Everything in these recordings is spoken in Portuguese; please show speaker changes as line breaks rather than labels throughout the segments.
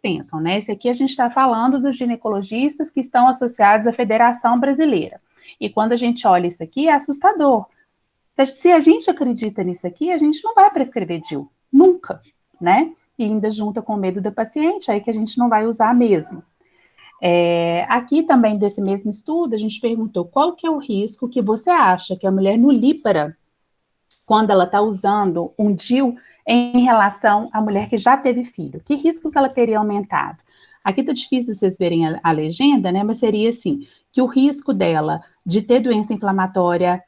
pensam, né? Esse aqui a gente está falando dos ginecologistas que estão associados à Federação Brasileira. E quando a gente olha isso aqui, é assustador. Se a gente acredita nisso aqui, a gente não vai prescrever DIU, nunca, né? E ainda junta com o medo da paciente, aí que a gente não vai usar mesmo. Aqui também, desse mesmo estudo, a gente perguntou qual que é o risco que você acha que a mulher nulípara, quando ela está usando um DIU, em relação à mulher que já teve filho. Que risco que ela teria aumentado? Aqui está difícil vocês verem a legenda, né? Mas seria assim, que o risco dela de ter doença inflamatória,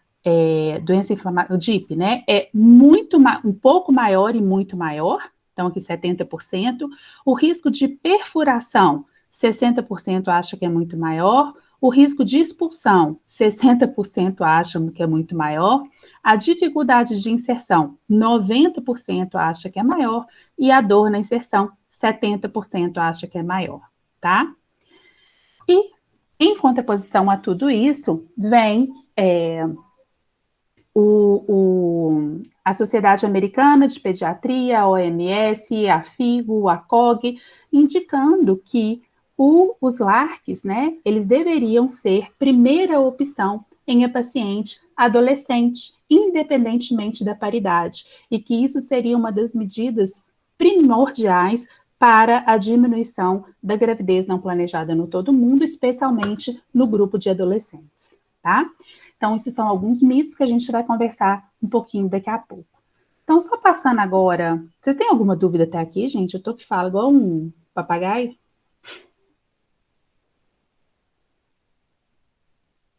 DIP, né? É um pouco maior e muito maior, então aqui 70%. O risco de perfuração, 60% acha que é muito maior. O risco de expulsão, 60% acham que é muito maior. A dificuldade de inserção, 90% acha que é maior, e a dor na inserção, 70% acha que é maior, tá? E, em contraposição a tudo isso, vem a Sociedade Americana de Pediatria, a OMS, a FIGO, a COG, indicando que os LARCs, né, eles deveriam ser primeira opção em paciente adolescente, independentemente da paridade, e que isso seria uma das medidas primordiais para a diminuição da gravidez não planejada no todo mundo, especialmente no grupo de adolescentes, tá? Então, esses são alguns mitos que a gente vai conversar um pouquinho daqui a pouco. Então, só passando agora, vocês têm alguma dúvida até aqui, gente? Eu tô que falo igual um papagaio.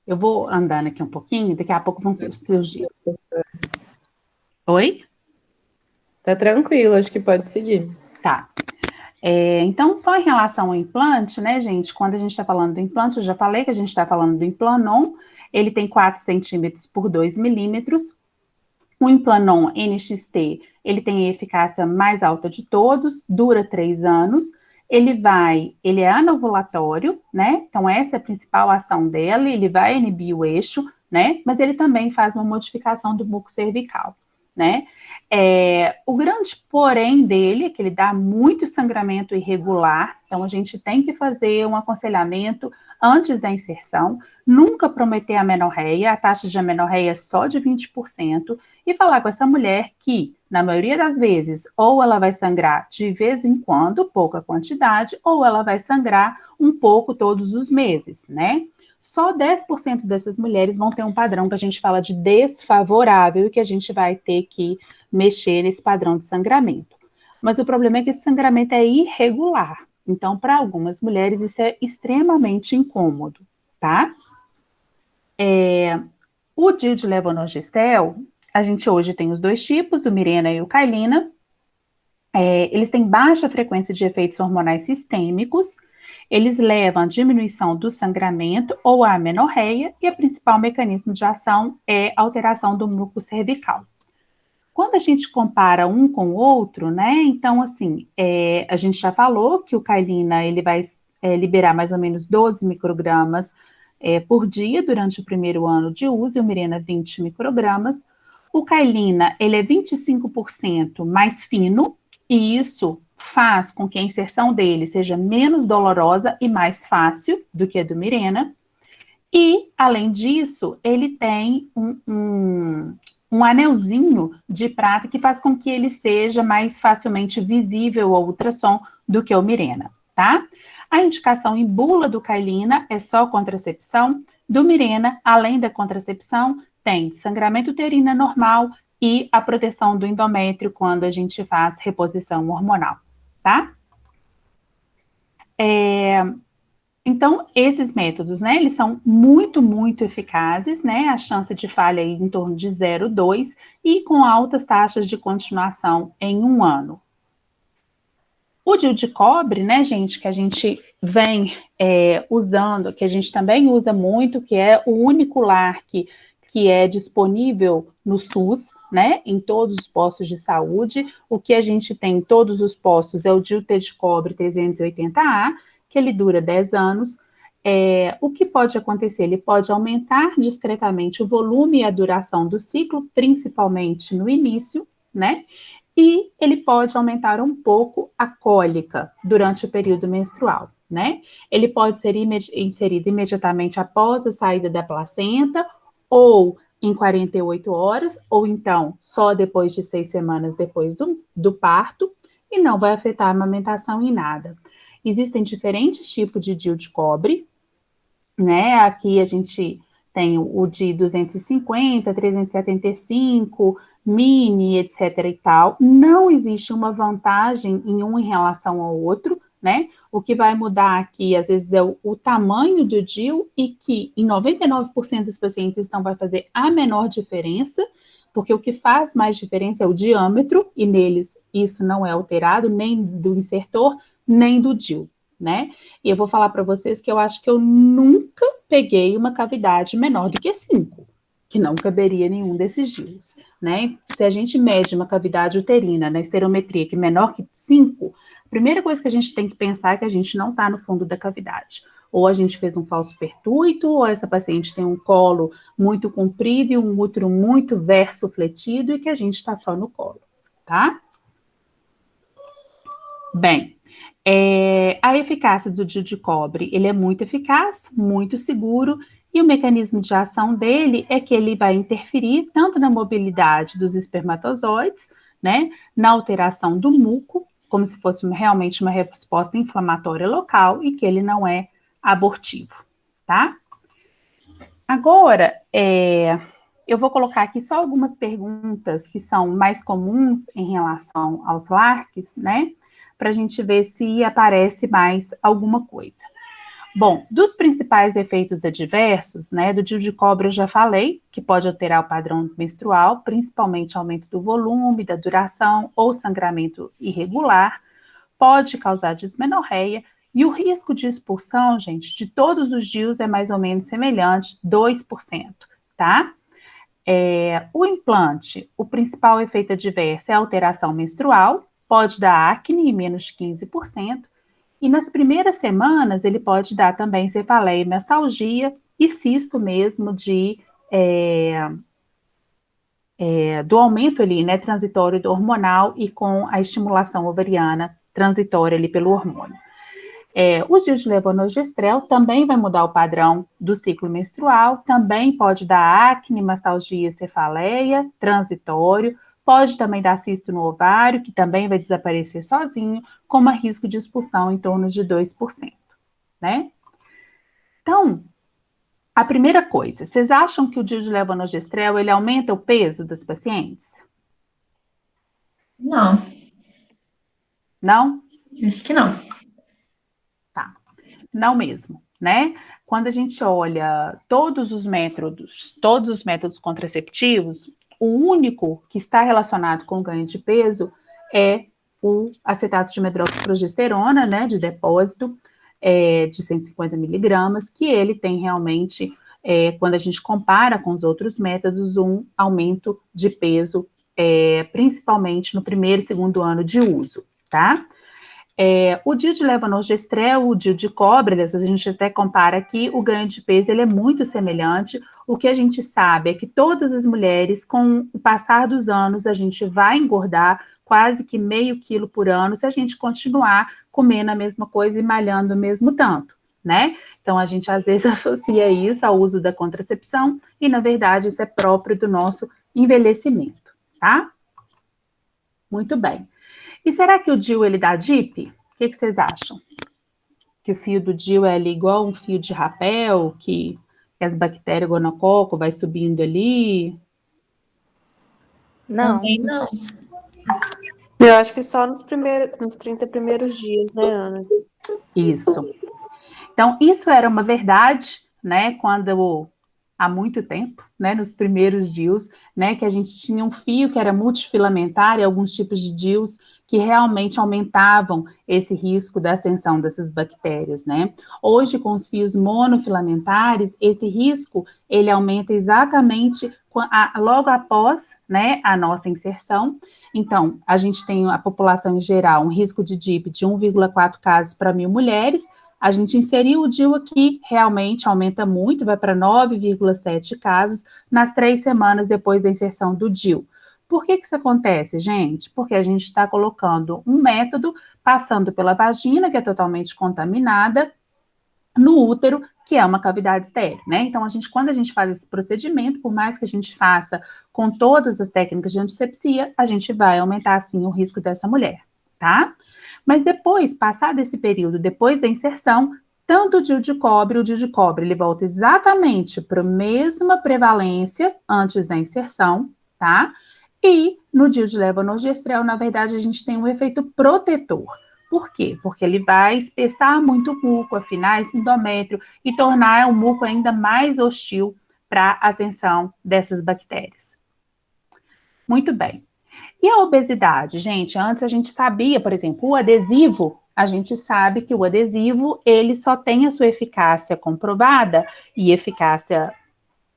Eu vou andando aqui um pouquinho, daqui a pouco vão surgir. Oi?
Tá tranquilo, acho que pode seguir.
Tá. Então, só em relação ao implante, né, gente? Quando a gente está falando do implante, eu já falei que a gente está falando do Implanon. Ele tem 4 centímetros por 2 milímetros. O Implanon NXT, ele tem a eficácia mais alta de todos, dura 3 anos. Ele é anovulatório, né? Então, essa é a principal ação dele, ele vai inibir o eixo, né? Mas ele também faz uma modificação do muco cervical, né? O grande porém dele é que ele dá muito sangramento irregular, então a gente tem que fazer um aconselhamento antes da inserção, nunca prometer amenorreia, a taxa de amenorreia é só de 20%, e falar com essa mulher que, na maioria das vezes, ou ela vai sangrar de vez em quando, pouca quantidade, ou ela vai sangrar um pouco todos os meses, né? Só 10% dessas mulheres vão ter um padrão que a gente fala de desfavorável e que a gente vai ter que mexer nesse padrão de sangramento. Mas o problema é que esse sangramento é irregular. Então, para algumas mulheres, isso é extremamente incômodo, tá? O DIU de levonorgestrel, a gente hoje tem os 2 tipos, o Mirena e o Cailina. Eles têm baixa frequência de efeitos hormonais sistêmicos, eles levam à diminuição do sangramento ou à amenorreia, e o principal mecanismo de ação é a alteração do muco cervical. Quando a gente compara um com o outro, né, então, assim, a gente já falou que o Cailina, ele vai liberar mais ou menos 12 microgramas por dia durante o primeiro ano de uso, e o Mirena 20 microgramas. O Cailina, ele é 25% mais fino, e isso faz com que a inserção dele seja menos dolorosa e mais fácil do que a do Mirena. E, além disso, ele tem um anelzinho de prata que faz com que ele seja mais facilmente visível ao ultrassom do que o Mirena, tá? A indicação em bula do Cailina é só contracepção. Do Mirena, além da contracepção, tem sangramento uterino normal e a proteção do endométrio quando a gente faz reposição hormonal, tá? Então, esses métodos, né, eles são muito, muito eficazes, né, a chance de falha aí em torno de 0,2 e com altas taxas de continuação em 1 ano. O DIU de cobre, né, gente, que a gente vem usando, que a gente também usa muito, que é o único LARC que é disponível no SUS, né, em todos os postos de saúde. O que a gente tem em todos os postos é o DIU-T de cobre 380A, que ele dura 10 anos. O que pode acontecer? Ele pode aumentar discretamente o volume e a duração do ciclo, principalmente no início, né? e ele pode aumentar um pouco a cólica durante o período menstrual, né? Ele pode ser inserido imediatamente após a saída da placenta, ou em 48 horas, ou então só depois de 6 semanas depois do parto, e não vai afetar a amamentação em nada. Existem diferentes tipos de DIU de cobre, né? Aqui a gente tem o de 250, 375, mini, etc. e tal. Não existe uma vantagem em um em relação ao outro, né? O que vai mudar aqui, às vezes, é o tamanho do DIU, e que em 99% dos pacientes não vai fazer a menor diferença, porque o que faz mais diferença é o diâmetro, e neles isso não é alterado, nem do insertor, nem do DIU, né? E eu vou falar para vocês que eu acho que eu nunca peguei uma cavidade menor do que 5, que não caberia nenhum desses DIUs, né? Se a gente mede uma cavidade uterina na esterometria que é menor que 5, a primeira coisa que a gente tem que pensar é que a gente não está no fundo da cavidade. Ou a gente fez um falso pertuito, ou essa paciente tem um colo muito comprido e um útero muito versofletido, e que a gente está só no colo, tá? Bem, a eficácia do DIU de cobre, ele é muito eficaz, muito seguro, e o mecanismo de ação dele é que ele vai interferir tanto na mobilidade dos espermatozoides, né, na alteração do muco, como se fosse realmente uma resposta inflamatória local, e que ele não é abortivo, tá? Agora, eu vou colocar aqui só algumas perguntas que são mais comuns em relação aos LARCs, né, para a gente ver se aparece mais alguma coisa. Bom, dos principais efeitos adversos, né, do DIU de cobre eu já falei, que pode alterar o padrão menstrual, principalmente aumento do volume, da duração ou sangramento irregular, pode causar dismenorreia, e o risco de expulsão, gente, de todos os DIUs é mais ou menos semelhante, 2%, tá? O implante, o principal efeito adverso é a alteração menstrual, pode dar acne em menos de 15%, e nas primeiras semanas ele pode dar também cefaleia e mestalgia e cisto mesmo do aumento ali, né, transitório do hormonal, e com a estimulação ovariana transitória ali pelo hormônio. Os DIUs de levonorgestrel também vai mudar o padrão do ciclo menstrual, também pode dar acne, mastalgia, cefaleia, transitório, pode também dar cisto no ovário, que também vai desaparecer sozinho, com um risco de expulsão em torno de 2%, né? Então, a primeira coisa, vocês acham que o DIU de levonorgestrel, ele aumenta o peso das pacientes?
Não,
Não?
acho que não.
Tá. Não mesmo, né? Quando a gente olha todos os métodos contraceptivos, o único que está relacionado com o ganho de peso é o acetato de medroxiprogesterona, né, de depósito, de 150 miligramas, que ele tem realmente, quando a gente compara com os outros métodos, um aumento de peso, principalmente no primeiro e segundo ano de uso, tá? O DIU de levonorgestrel, o DIU de cobre, a gente até compara aqui, o ganho de peso ele é muito semelhante. O que a gente sabe é que todas as mulheres, com o passar dos anos, a gente vai engordar quase que meio quilo por ano se a gente continuar comendo a mesma coisa e malhando o mesmo tanto, né? Então, a gente às vezes associa isso ao uso da contracepção e, na verdade, isso é próprio do nosso envelhecimento, tá? Muito bem. E será que o DIU, ele dá DIP? O que vocês acham? Que o fio do DIU é ali igual um fio de rapel, que as bactérias gonococo vai subindo ali?
Não.
Também não.
Eu acho que só nos 30 primeiros dias, né, Ana?
Isso. Então, isso era uma verdade, né, quando há muito tempo, né, nos primeiros DIUs, né, que a gente tinha um fio que era multifilamentar e alguns tipos de DIUs que realmente aumentavam esse risco da ascensão dessas bactérias, né? Hoje, com os fios monofilamentares, esse risco, ele aumenta exatamente logo após, né, a nossa inserção. Então, a gente tem a população em geral um risco de DIP de 1,4 casos para 1.000 mulheres. A gente inseriu o DIU aqui, realmente aumenta muito, vai para 9,7 casos nas 3 semanas depois da inserção do DIU. Por que isso acontece, gente? Porque a gente está colocando um método passando pela vagina, que é totalmente contaminada, no útero, que é uma cavidade estéril, né? Então, quando a gente faz esse procedimento, por mais que a gente faça com todas as técnicas de antisepsia, a gente vai aumentar, sim, o risco dessa mulher, tá? Mas depois, passado esse período, depois da inserção, tanto o DIU de cobre, ele volta exatamente para a mesma prevalência antes da inserção, tá? E no DIU de levonorgestrel, na verdade, a gente tem um efeito protetor. Por quê? Porque ele vai espessar muito o muco, afinar esse endométrio e tornar o muco ainda mais hostil para a ascensão dessas bactérias. Muito bem. E a obesidade, gente? Antes a gente sabia, por exemplo, o adesivo, a gente sabe que o adesivo, ele só tem a sua eficácia comprovada e eficácia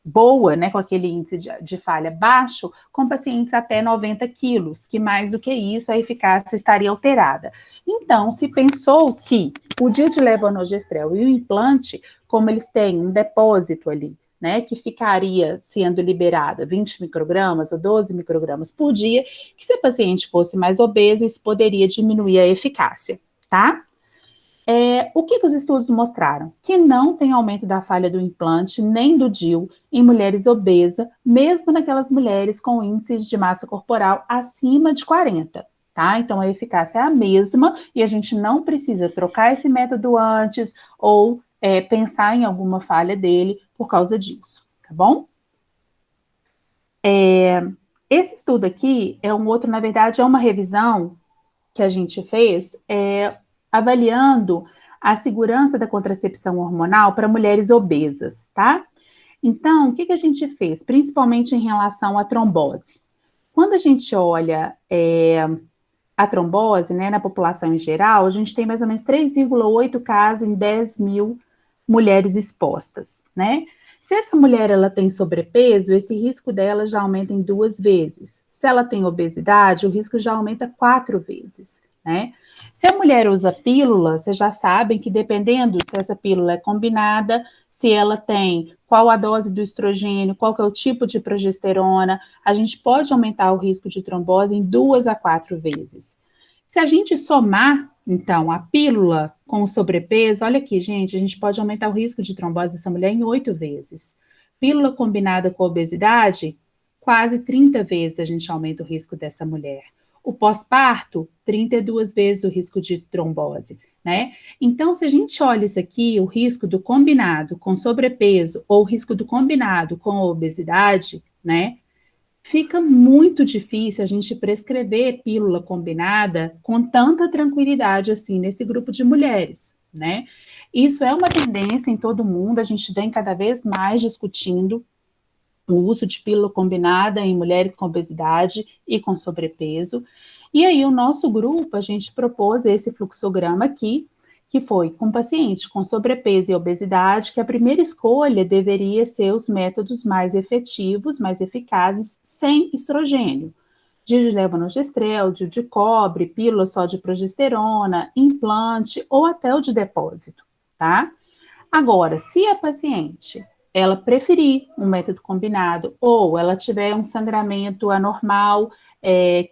boa, né, com aquele índice de falha baixo, com pacientes até 90 quilos, que mais do que isso a eficácia estaria alterada. Então, se pensou que o DIU de levonorgestrel e o implante, como eles têm um depósito ali, né, que ficaria sendo liberada 20 microgramas ou 12 microgramas por dia, que se a paciente fosse mais obesa, isso poderia diminuir a eficácia, tá? O que os estudos mostraram? Que não tem aumento da falha do implante nem do DIU em mulheres obesas, mesmo naquelas mulheres com índice de massa corporal acima de 40, tá? Então, a eficácia é a mesma e a gente não precisa trocar esse método antes ou pensar em alguma falha dele por causa disso, tá bom? Esse estudo aqui é um outro, na verdade, é uma revisão que a gente fez avaliando a segurança da contracepção hormonal para mulheres obesas, tá? Então, o que a gente fez? Principalmente em relação à trombose. Quando a gente olha a trombose, né, na população em geral, a gente tem mais ou menos 3,8 casos em 10 mil mulheres expostas, né? Se essa mulher ela tem sobrepeso, esse risco dela já aumenta em 2 vezes. Se ela tem obesidade, o risco já aumenta 4 vezes, né? Se a mulher usa pílula, vocês já sabem que dependendo se essa pílula é combinada, se ela tem qual a dose do estrogênio, qual que é o tipo de progesterona, a gente pode aumentar o risco de trombose em 2 a 4 vezes. Se a gente somar, então, a pílula com o sobrepeso, olha aqui, gente, a gente pode aumentar o risco de trombose dessa mulher em 8 vezes. Pílula combinada com obesidade, quase 30 vezes a gente aumenta o risco dessa mulher. O pós-parto, 32 vezes o risco de trombose, né? Então, se a gente olha isso aqui, o risco do combinado com sobrepeso ou o risco do combinado com obesidade, né? Fica muito difícil a gente prescrever pílula combinada com tanta tranquilidade assim nesse grupo de mulheres, né? Isso é uma tendência em todo mundo, a gente vem cada vez mais discutindo o uso de pílula combinada em mulheres com obesidade e com sobrepeso. E aí, o nosso grupo, a gente propôs esse fluxograma aqui, que foi com paciente com sobrepeso e obesidade, que a primeira escolha deveria ser os métodos mais efetivos, mais eficazes, sem estrogênio. DIU de levonorgestrel, DIU de cobre, pílula só de progesterona, implante ou até o de depósito, tá? Agora, se a paciente ela preferir um método combinado ou ela tiver um sangramento anormal,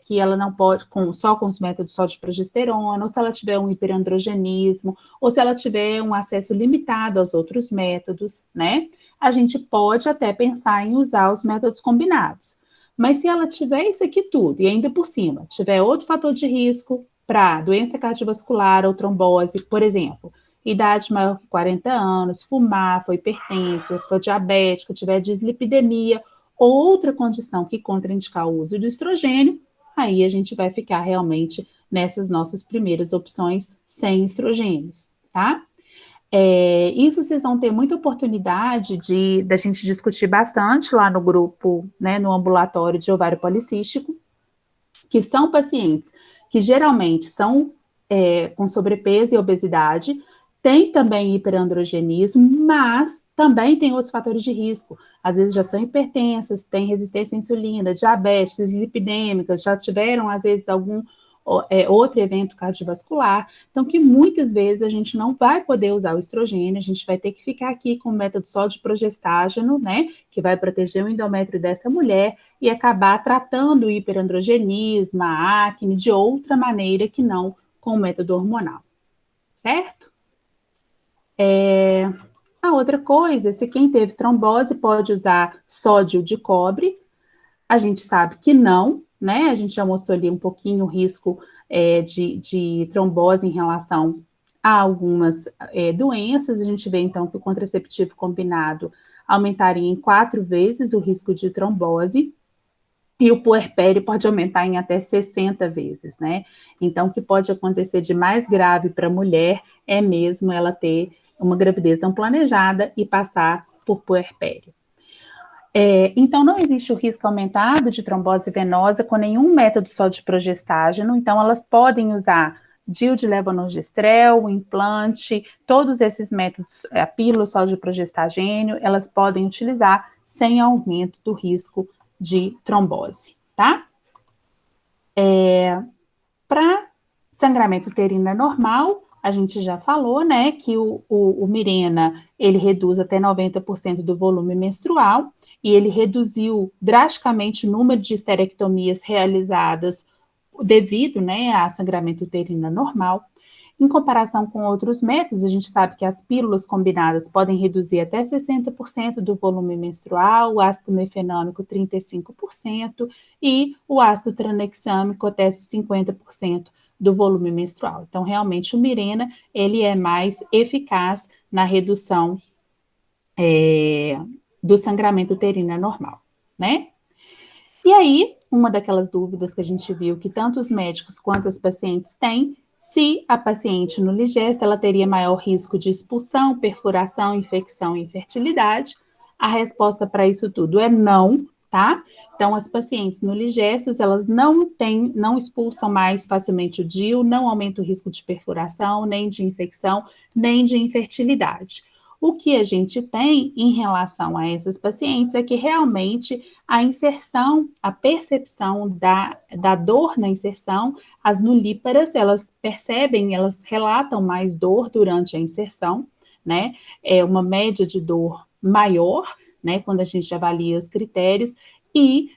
que ela não pode, só com os métodos só de progesterona, ou se ela tiver um hiperandrogenismo, ou se ela tiver um acesso limitado aos outros métodos, né? A gente pode até pensar em usar os métodos combinados. Mas se ela tiver isso aqui tudo, e ainda por cima, tiver outro fator de risco para doença cardiovascular ou trombose, por exemplo, idade maior que 40 anos, fumar, foi hipertensa, foi diabética, tiver dislipidemia, outra condição que contraindicar o uso do estrogênio, aí a gente vai ficar realmente nessas nossas primeiras opções sem estrogênios, tá? Isso vocês vão ter muita oportunidade da gente discutir bastante lá no grupo, né, no ambulatório de ovário policístico, que são pacientes que geralmente são com sobrepeso e obesidade, tem também hiperandrogenismo, mas também tem outros fatores de risco. Às vezes já são hipertensas, têm resistência à insulina, diabetes, lipidêmicas, já tiveram, às vezes, algum outro evento cardiovascular. Então, que muitas vezes a gente não vai poder usar o estrogênio, a gente vai ter que ficar aqui com o método só de progestágeno, né, que vai proteger o endométrio dessa mulher e acabar tratando o hiperandrogenismo, a acne, de outra maneira que não com o método hormonal, certo? A outra coisa, se quem teve trombose pode usar sódio de cobre, a gente sabe que não, né? A gente já mostrou ali um pouquinho o risco de trombose em relação a algumas doenças. A gente vê, então, que o contraceptivo combinado aumentaria em 4 vezes o risco de trombose, e o puerpério pode aumentar em até 60 vezes, né? Então, o que pode acontecer de mais grave para a mulher é mesmo ela ter uma gravidez não planejada e passar por puerpério. Então, não existe o risco aumentado de trombose venosa com nenhum método só de progestágeno. Então, elas podem usar DIU de levonorgestrel, o implante, todos esses métodos, a pílula só de progestagênio, elas podem utilizar sem aumento do risco de trombose, tá? Para sangramento uterino normal, a gente já falou, né, que o Mirena, ele reduz até 90% do volume menstrual, e ele reduziu drasticamente o número de esterectomias realizadas devido, né, a sangramento uterino normal. Em comparação com outros métodos, a gente sabe que as pílulas combinadas podem reduzir até 60% do volume menstrual, o ácido mefenâmico 35% e o ácido tranexâmico até 50% do volume menstrual. Então, realmente, o Mirena, ele é mais eficaz na redução do sangramento uterino normal, né? E aí, uma daquelas dúvidas que a gente viu que tanto os médicos quanto as pacientes têm, se a paciente no Ligesta, ela teria maior risco de expulsão, perfuração, infecção e infertilidade. A resposta para isso tudo é não, tá? Então, as pacientes no Ligestas, elas não expulsam mais facilmente o DIU, não aumenta o risco de perfuração, nem de infecção, nem de infertilidade. O que a gente tem em relação a essas pacientes é que realmente a inserção, a percepção da dor na inserção, as nulíparas, elas percebem, elas relatam mais dor durante a inserção, né? É uma média de dor maior, né? Quando a gente avalia os critérios, e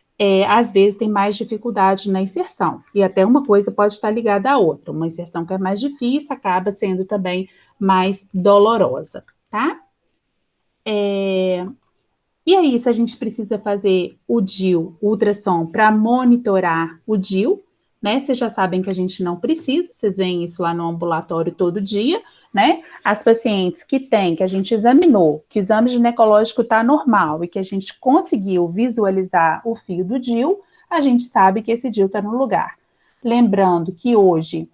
às vezes tem mais dificuldade na inserção. E até uma coisa pode estar ligada à outra. Uma inserção que é mais difícil acaba sendo também mais dolorosa, tá? E aí, se a gente precisa fazer o DIU, o ultrassom, para monitorar o DIU, né? Vocês já sabem que a gente não precisa, vocês veem isso lá no ambulatório todo dia, né? As pacientes que a gente examinou, que o exame ginecológico está normal e que a gente conseguiu visualizar o fio do DIU, a gente sabe que esse DIU está no lugar. Lembrando que hoje,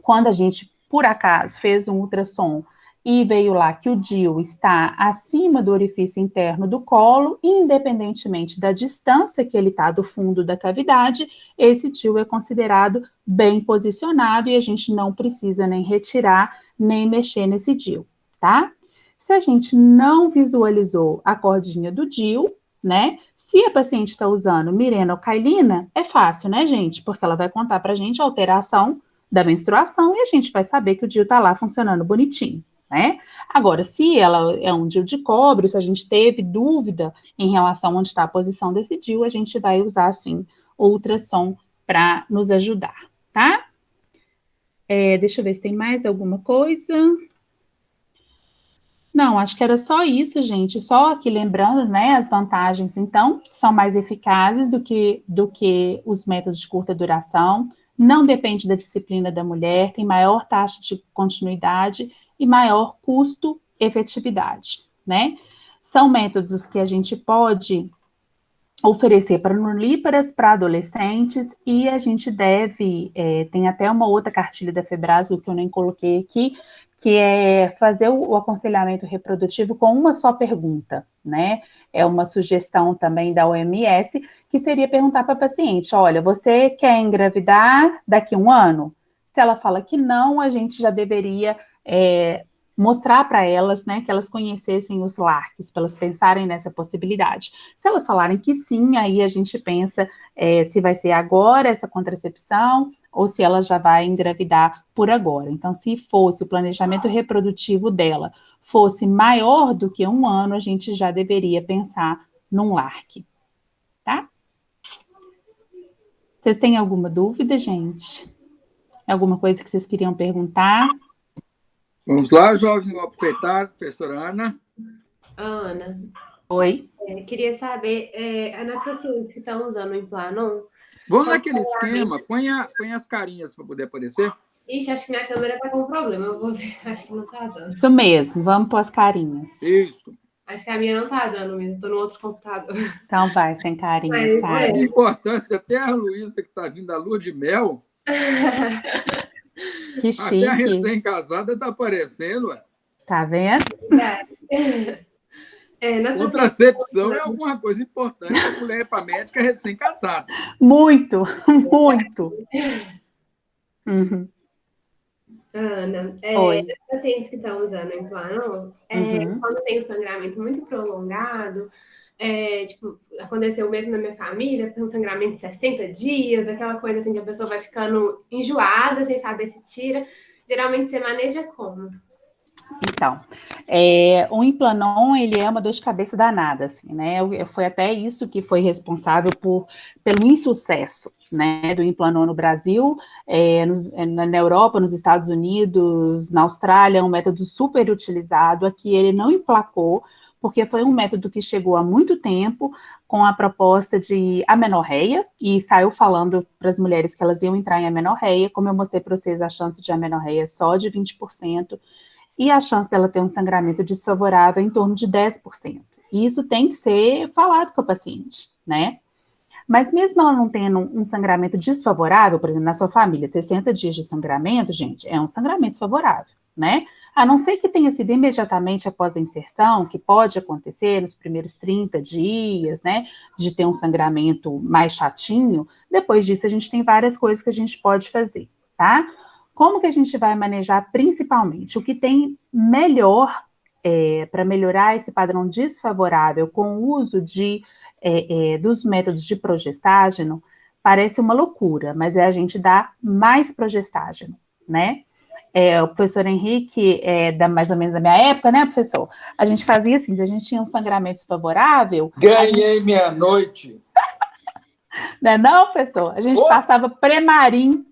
quando a gente, por acaso, fez um ultrassom e veio lá que o DIU está acima do orifício interno do colo, independentemente da distância que ele está do fundo da cavidade, esse DIU é considerado bem posicionado e a gente não precisa nem retirar, nem mexer nesse DIU, tá? Se a gente não visualizou a cordinha do DIU, né? Se a paciente está usando Mirena ou Kailina, é fácil, né, gente? Porque ela vai contar para a gente a alteração da menstruação e a gente vai saber que o DIU está lá funcionando bonitinho, né? Agora, se ela é um DIU de cobre, se a gente teve dúvida em relação a onde está a posição desse DIU, a gente vai usar, sim, o ultrassom para nos ajudar, tá? Deixa eu ver se tem mais alguma coisa. Não, acho que era só isso, gente. Só aqui lembrando, né, as vantagens, então, são mais eficazes do que os métodos de curta duração, não depende da disciplina da mulher, tem maior taxa de continuidade e maior custo-efetividade, né? São métodos que a gente pode oferecer para nulíparas, para adolescentes, e a gente deve, tem até uma outra cartilha da Febrasgo que eu nem coloquei aqui, que é fazer o aconselhamento reprodutivo com uma só pergunta, né? É uma sugestão também da OMS, que seria perguntar para a paciente, olha, você quer engravidar daqui a um ano? Se ela fala que não, a gente já deveria mostrar para elas, né, que elas conhecessem os LARCs, para elas pensarem nessa possibilidade. Se elas falarem que sim, aí a gente pensa se vai ser agora essa contracepção ou se ela já vai engravidar por agora. Então, se fosse o planejamento reprodutivo dela fosse maior do que 1 ano, a gente já deveria pensar num LARC, tá? Vocês têm alguma dúvida, gente? Alguma coisa que vocês queriam perguntar?
Vamos lá, jovens do Alfetar, professora Ana.
Ana,
Oi?
queria saber, nas pacientes que estão usando o Implanon,
Vamos naquele esquema, põe as carinhas para poder aparecer.
ixi, acho que minha câmera está com problema, eu vou ver, acho que não está dando.
Isso mesmo, vamos pôr as carinhas.
Isso.
Acho que a minha não está dando mesmo, estou no outro computador.
Então vai, sem carinha,
Mas,
Sara.
A importância, até a Luísa, que está vindo da lua de mel,
Que
até a
chique.
recém-casada está aparecendo. Ué.
Tá vendo?
Nas
Contracepção é alguma coisa importante. A mulher para médica recém-casada.
Muito, muito. Uhum.
Ana,
Oi.
nas pacientes que estão usando o Implanon, quando tem um sangramento muito prolongado, tipo, aconteceu mesmo na minha família, tem um sangramento de 60 dias, aquela coisa assim que a pessoa vai ficando enjoada, sem saber se tira. Geralmente você maneja como?
Então, o Implanon, ele é uma dor de cabeça danada, assim, né? Foi até isso que foi responsável pelo insucesso, né, do Implanon no Brasil, na Europa, nos Estados Unidos, na Austrália, é um método super utilizado. Aqui ele não emplacou, porque foi um método que chegou há muito tempo com a proposta de amenorreia, e saiu falando para as mulheres que elas iam entrar em amenorreia. Como eu mostrei para vocês, a chance de amenorreia é só de 20%, e a chance dela ter um sangramento desfavorável é em torno de 10%. E isso tem que ser falado com a paciente, né? Mas mesmo ela não tendo um sangramento desfavorável, por exemplo, na sua família, 60 dias de sangramento, gente, é um sangramento desfavorável, né? A não ser que tenha sido imediatamente após a inserção, que pode acontecer nos primeiros 30 dias, né, de ter um sangramento mais chatinho. Depois disso, a gente tem várias coisas que a gente pode fazer, tá? Como que a gente vai manejar principalmente? O que tem melhor para melhorar esse padrão desfavorável com o uso dos métodos de progestágeno, parece uma loucura, mas é a gente dar mais progestágeno, né? O professor Henrique, mais ou menos da minha época, né, professor? A gente fazia assim, se a gente tinha um sangramento desfavorável...
Ganhei meia-noite.
Não é não, professor? A gente passava Premarin,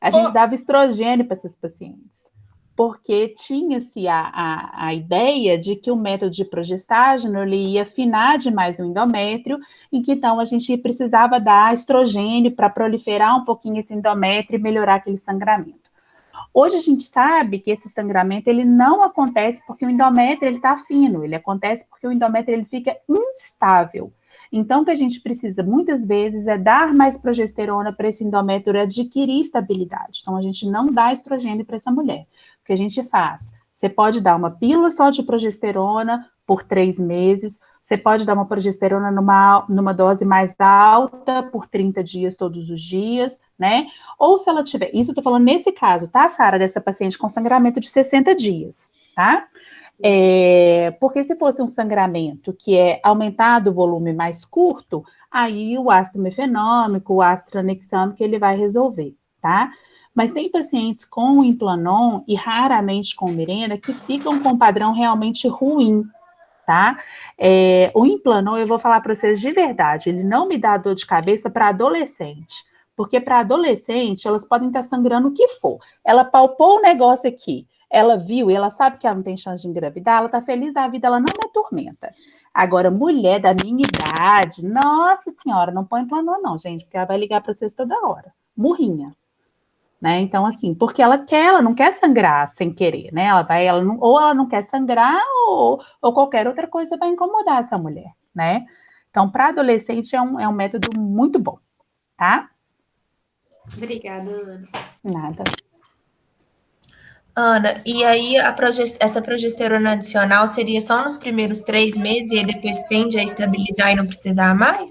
a gente dava estrogênio para esses pacientes, porque tinha-se a ideia de que o método de progestágeno ele ia afinar demais o endométrio, e que então a gente precisava dar estrogênio para proliferar um pouquinho esse endométrio e melhorar aquele sangramento. Hoje a gente sabe que esse sangramento ele não acontece porque o endométrio está fino, ele acontece porque o endométrio ele fica instável. Então, o que a gente precisa, muitas vezes, é dar mais progesterona para esse endométrio adquirir estabilidade. Então, a gente não dá estrogênio para essa mulher. O que a gente faz? Você pode dar uma pílula só de progesterona por 3 meses, você pode dar uma progesterona numa dose mais alta por 30 dias todos os dias, né? Ou se ela tiver... Isso eu tô falando nesse caso, tá, Sara? Dessa paciente com sangramento de 60 dias, tá? Porque se fosse um sangramento que é aumentado o volume mais curto, aí o ácido mefenômico, o ácido tranexâmico, ele vai resolver, tá? Mas tem pacientes com Implanon e raramente com Mirena que ficam com um padrão realmente ruim, tá? O Implanon, eu vou falar para vocês de verdade, ele não me dá dor de cabeça para adolescente, porque para adolescente elas podem estar sangrando o que for. Ela palpou o negócio aqui, ela viu e ela sabe que ela não tem chance de engravidar, ela tá feliz da vida, ela não me atormenta. Agora, mulher da minha idade, nossa senhora, não põe Implanon não, gente, porque ela vai ligar para vocês toda hora, murrinha. Né? Então, assim, porque ela não quer sangrar sem querer, né? Ou ela não quer sangrar, ou qualquer outra coisa vai incomodar essa mulher, né? Então, para adolescente é um método muito bom, tá?
Obrigada, Ana.
Nada.
Ana, e aí essa progesterona adicional seria só nos primeiros 3 meses e aí depois tende a estabilizar e não precisar mais?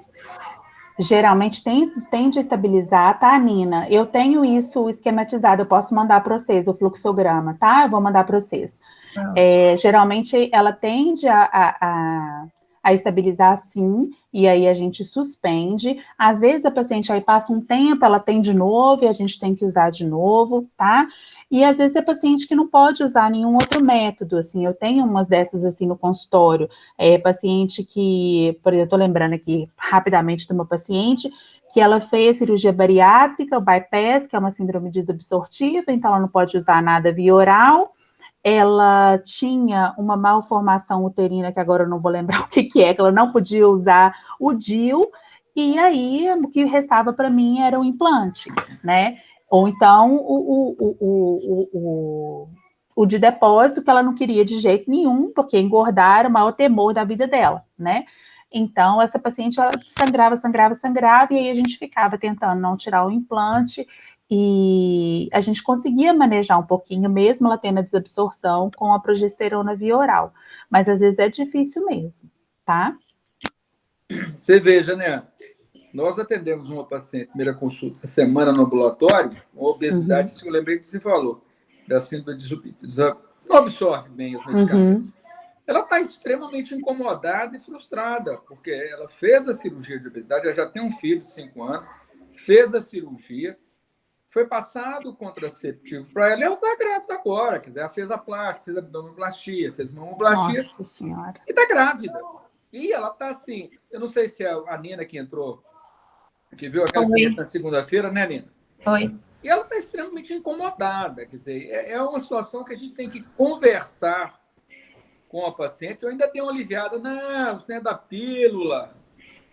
Geralmente tende a estabilizar, tá, Nina? Eu tenho isso esquematizado, eu posso mandar para vocês o fluxograma, tá? Eu vou mandar para vocês. Geralmente ela tende a a estabilizar sim, e aí a gente suspende. Às vezes a paciente aí passa um tempo, ela tem de novo, e a gente tem que usar de novo, tá? E às vezes é paciente que não pode usar nenhum outro método, assim, eu tenho umas dessas assim no consultório, paciente que, por exemplo, eu tô lembrando aqui rapidamente de uma paciente que ela fez cirurgia bariátrica, o bypass, que é uma síndrome desabsortiva, então ela não pode usar nada via oral. Ela tinha uma malformação uterina, que agora eu não vou lembrar o que é, que ela não podia usar o DIU, e aí o que restava para mim era o implante, né? Ou então o de depósito, que ela não queria de jeito nenhum, porque engordar era o maior temor da vida dela, né? Então, essa paciente, ela sangrava, e aí a gente ficava tentando não tirar o implante, e a gente conseguia manejar um pouquinho, mesmo ela tendo a desabsorção com a progesterona via oral. Mas às vezes é difícil mesmo, tá?
Você veja, né? Nós atendemos uma paciente, primeira consulta, essa semana no ambulatório, com obesidade, eu lembrei que você falou, da síndrome não absorve bem os medicamentos. Ela está extremamente incomodada e frustrada, porque ela fez a cirurgia de obesidade, ela já tem um filho de 5 anos, fez a cirurgia, foi passado o contraceptivo para ela, e ela está grávida agora, quer dizer, ela fez a plástica, fez a abdominoplastia, fez mamoplastia,
Nossa Senhora.
E está grávida. E ela está assim, eu não sei se é a Nina que entrou, que viu aquela cliente na segunda-feira, né, Nina?
Foi.
E ela está extremamente incomodada, quer dizer, é uma situação que a gente tem que conversar com a paciente. Eu ainda tenho uma aliviada, não, isso não é da pílula,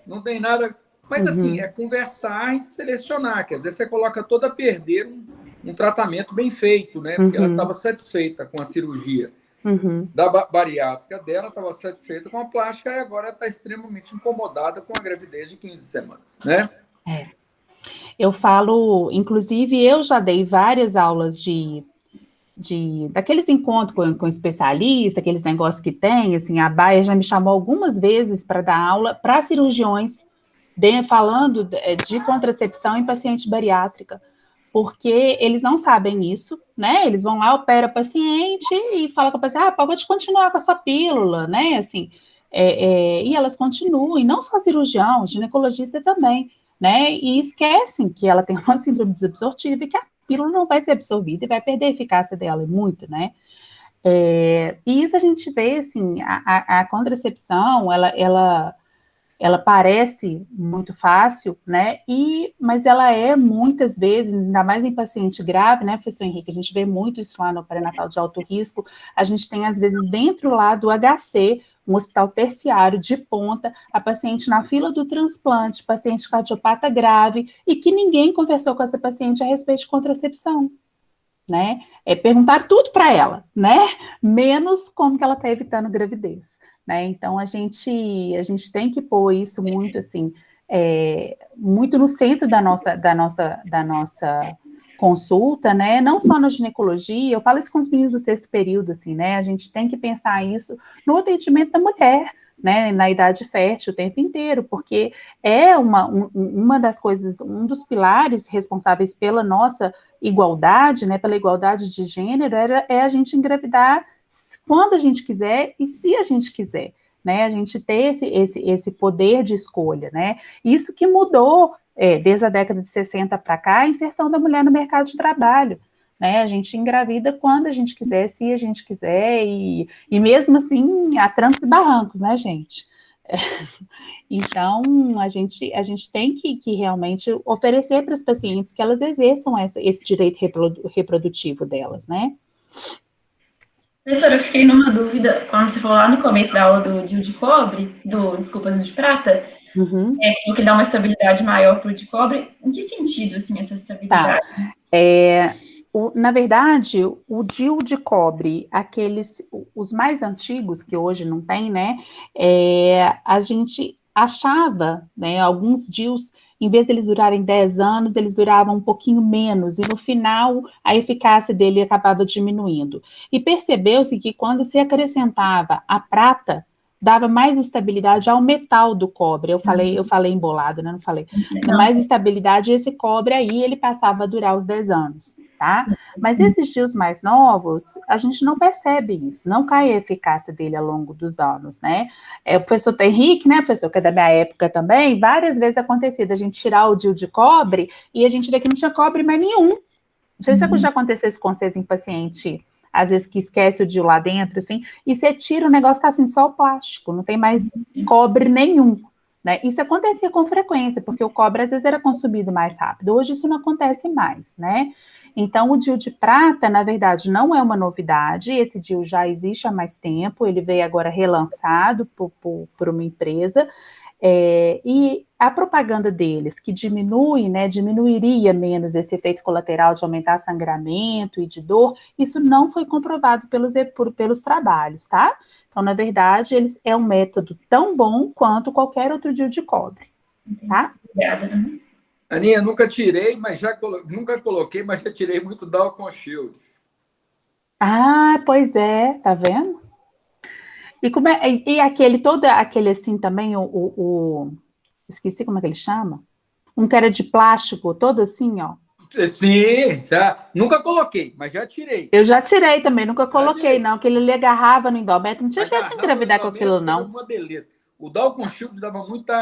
não tem nada. Mas, assim, é conversar e selecionar, que às vezes você coloca toda a perder um tratamento bem feito, né? Porque ela estava satisfeita com a cirurgia da bariátrica dela, estava satisfeita com a plástica, e agora está extremamente incomodada com a gravidez de 15 semanas, né?
Eu falo, inclusive, eu já dei várias aulas daqueles encontros com especialista, aqueles negócios que tem, assim, a Baia já me chamou algumas vezes para dar aula para cirurgiões, falando de contracepção em paciente bariátrica, porque eles não sabem isso, né? Eles vão lá, opera a paciente e fala com a paciente, pode continuar com a sua pílula, né? Assim, e elas continuam, e não só cirurgião, ginecologista também, né? E esquecem que ela tem uma síndrome desabsortiva e que a pílula não vai ser absorvida e vai perder a eficácia dela muito, né? E isso a gente vê, assim, a contracepção, ela parece muito fácil, né? Mas ela é muitas vezes, ainda mais em paciente grave, né, professor Henrique? A gente vê muito isso lá no pré-natal de alto risco. A gente tem, às vezes, dentro lá do HC, um hospital terciário de ponta, a paciente na fila do transplante, paciente cardiopata grave, e que ninguém conversou com essa paciente a respeito de contracepção, né? Perguntar tudo para ela, né? Menos como que ela está evitando gravidez. Né? Então, a gente tem que pôr isso muito, assim, muito no centro da nossa consulta, né? Não só na ginecologia, eu falo isso com os meninos do 6º período, assim, né? A gente tem que pensar isso no atendimento da mulher, né? Na idade fértil o tempo inteiro, porque é uma das coisas, um dos pilares responsáveis pela nossa igualdade, né? Pela igualdade de gênero, é a gente engravidar quando a gente quiser e se a gente quiser, né? A gente ter esse poder de escolha, né? Isso que mudou desde a década de 60 para cá, a inserção da mulher no mercado de trabalho, né? A gente engravida quando a gente quiser, se a gente quiser, e mesmo assim, a trancos e barrancos, né, gente? Então, a gente tem que realmente oferecer para as pacientes que elas exerçam esse direito reprodutivo delas, né?
Professora, eu fiquei numa dúvida, quando você falou lá no começo da aula do DIU de cobre, DIU de prata, que você falou que dá uma estabilidade maior para o de cobre. Em que sentido, assim, essa estabilidade?
Na verdade, o DIU de cobre, os mais antigos, que hoje não tem, né, a gente achava, né, alguns DIUs, em vez de eles durarem 10 anos, eles duravam um pouquinho menos, e no final a eficácia dele acabava diminuindo. E percebeu-se que quando se acrescentava a prata, dava mais estabilidade ao metal do cobre. Eu falei embolado, né? Não falei. Mais estabilidade, esse cobre aí, ele passava a durar os 10 anos. tá? Mas esses DIUs mais novos, a gente não percebe isso, não cai a eficácia dele ao longo dos anos, né? O professor Henrique, né, professor, que é da minha época também, várias vezes acontecia da gente tirar o DIU de cobre e a gente vê que não tinha cobre mais nenhum. Não sei se já aconteceu isso com vocês em paciente, às vezes que esquece o DIU lá dentro, assim, e você tira, o negócio tá assim, só o plástico, não tem mais cobre nenhum. Né? Isso acontecia com frequência, porque o cobre às vezes era consumido mais rápido. Hoje isso não acontece mais, né? Então, o DIU de prata, na verdade, não é uma novidade. Esse DIU já existe há mais tempo, ele veio agora relançado por uma empresa. E a propaganda deles, que diminui, né, diminuiria menos esse efeito colateral de aumentar sangramento e de dor, isso não foi comprovado pelos trabalhos, tá? Então, na verdade, é um método tão bom quanto qualquer outro DIU de cobre, tá?
Obrigada.
Aninha, nunca tirei, mas nunca coloquei, mas já tirei muito Dalcon Shield.
Ah, pois é, tá vendo? E aquele assim também, esqueci como é que ele chama? Um que era de plástico, todo assim, ó.
Sim, já. Nunca coloquei, mas já tirei.
Eu já tirei também, nunca coloquei, não. Aquele ali agarrava no endómetro, não tinha jeito de engravidar com aquilo, não.
Era uma beleza. O Dalcon Shield dava muito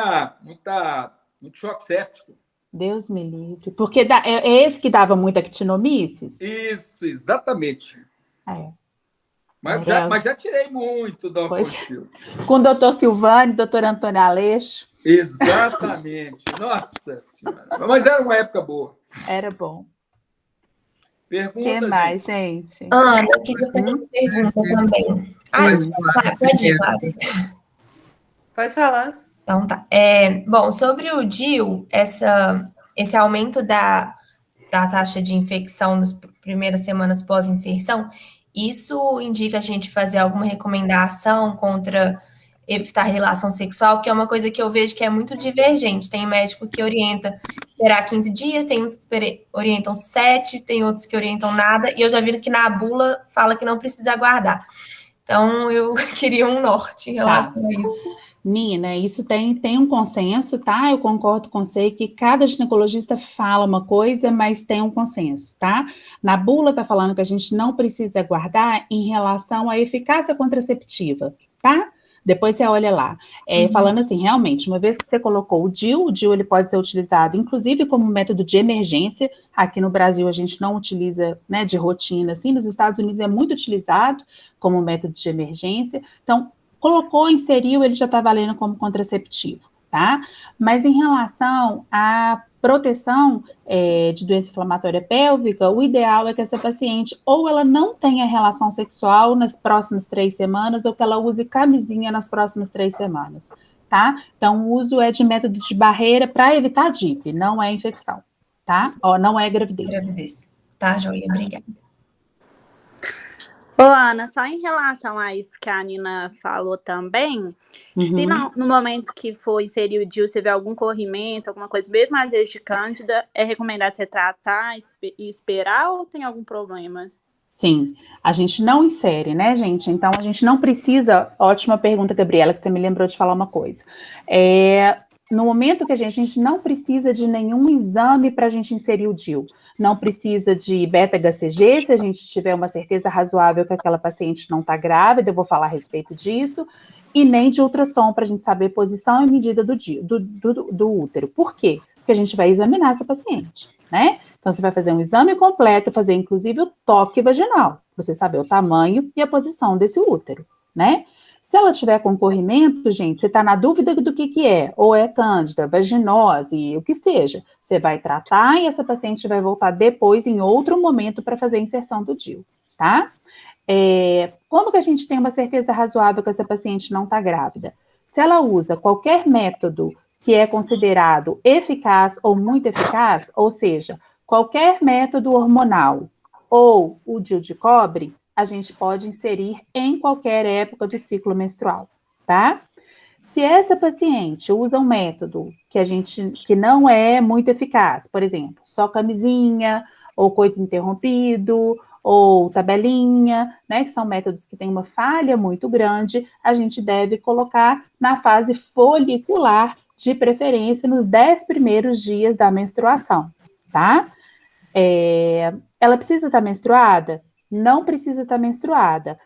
choque séptico.
Deus me livre. Porque é esse que dava muita actinomices?
Isso, exatamente. Mas já tirei muito Dalcon Shield.
Com o doutor Silvani, doutor Antônio Aleixo.
Exatamente. Nossa Senhora. Mas era uma época boa.
Era bom.
Pergunta,
que mais, gente?
Ana, eu queria fazer uma pergunta também. Pode ir, Cláudia.
Pode falar.
Então tá. Bom, sobre o DIU, esse aumento da taxa de infecção nas primeiras semanas pós-inserção, isso indica a gente fazer alguma recomendação contra evitar relação sexual, que é uma coisa que eu vejo que é muito divergente. Tem médico que orienta esperar 15 dias, tem uns que orientam 7, tem outros que orientam nada, e eu já vi que na bula fala que não precisa aguardar. Então, eu queria um norte em relação a isso.
Nina, isso tem um consenso, tá? Eu concordo com você que cada ginecologista fala uma coisa, mas tem um consenso, tá? Na bula tá falando que a gente não precisa aguardar em relação à eficácia contraceptiva, tá? Depois você olha lá. Falando assim, realmente, uma vez que você colocou o DIU ele pode ser utilizado, inclusive, como método de emergência. Aqui no Brasil, a gente não utiliza, né, de rotina, assim. Nos Estados Unidos é muito utilizado como método de emergência. Então, colocou, inseriu, ele já está valendo como contraceptivo, tá? Mas em relação à proteção de doença inflamatória pélvica, o ideal é que essa paciente ou ela não tenha relação sexual nas próximas 3 semanas ou que ela use camisinha nas próximas 3 semanas, tá? Então, o uso é de método de barreira para evitar DIP, não é infecção, tá? Não é gravidez.
Tá, joia, obrigada.
Ô, Ana, só em relação a isso que a Nina falou também, se no momento que for inserir o DIU, você vê algum corrimento, alguma coisa, mesmo às vezes de cândida, é recomendado você tratar e esperar ou tem algum problema?
Sim, a gente não insere, né, gente? Então, a gente não precisa... Ótima pergunta, Gabriela, que você me lembrou de falar uma coisa. No momento que a gente não precisa de nenhum exame para a gente inserir o DIU. Não precisa de beta-HCG, se a gente tiver uma certeza razoável que aquela paciente não está grávida, eu vou falar a respeito disso, e nem de ultrassom para a gente saber posição e medida do útero. Por quê? Porque a gente vai examinar essa paciente, né? Então, você vai fazer um exame completo, fazer inclusive o toque vaginal, para você saber o tamanho e a posição desse útero, né? Se ela tiver com corrimento, gente, você está na dúvida do que é, ou é cândida, vaginose, o que seja, você vai tratar e essa paciente vai voltar depois, em outro momento, para fazer a inserção do DIU, tá? Como que a gente tem uma certeza razoável que essa paciente não está grávida? Se ela usa qualquer método que é considerado eficaz ou muito eficaz, ou seja, qualquer método hormonal ou o DIU de cobre, a gente pode inserir em qualquer época do ciclo menstrual, tá? Se essa paciente usa um método que não é muito eficaz, por exemplo, só camisinha, ou coito interrompido, ou tabelinha, né, que são métodos que têm uma falha muito grande, a gente deve colocar na fase folicular, de preferência nos 10 primeiros dias da menstruação, tá? Ela precisa estar menstruada? Não precisa estar menstruada.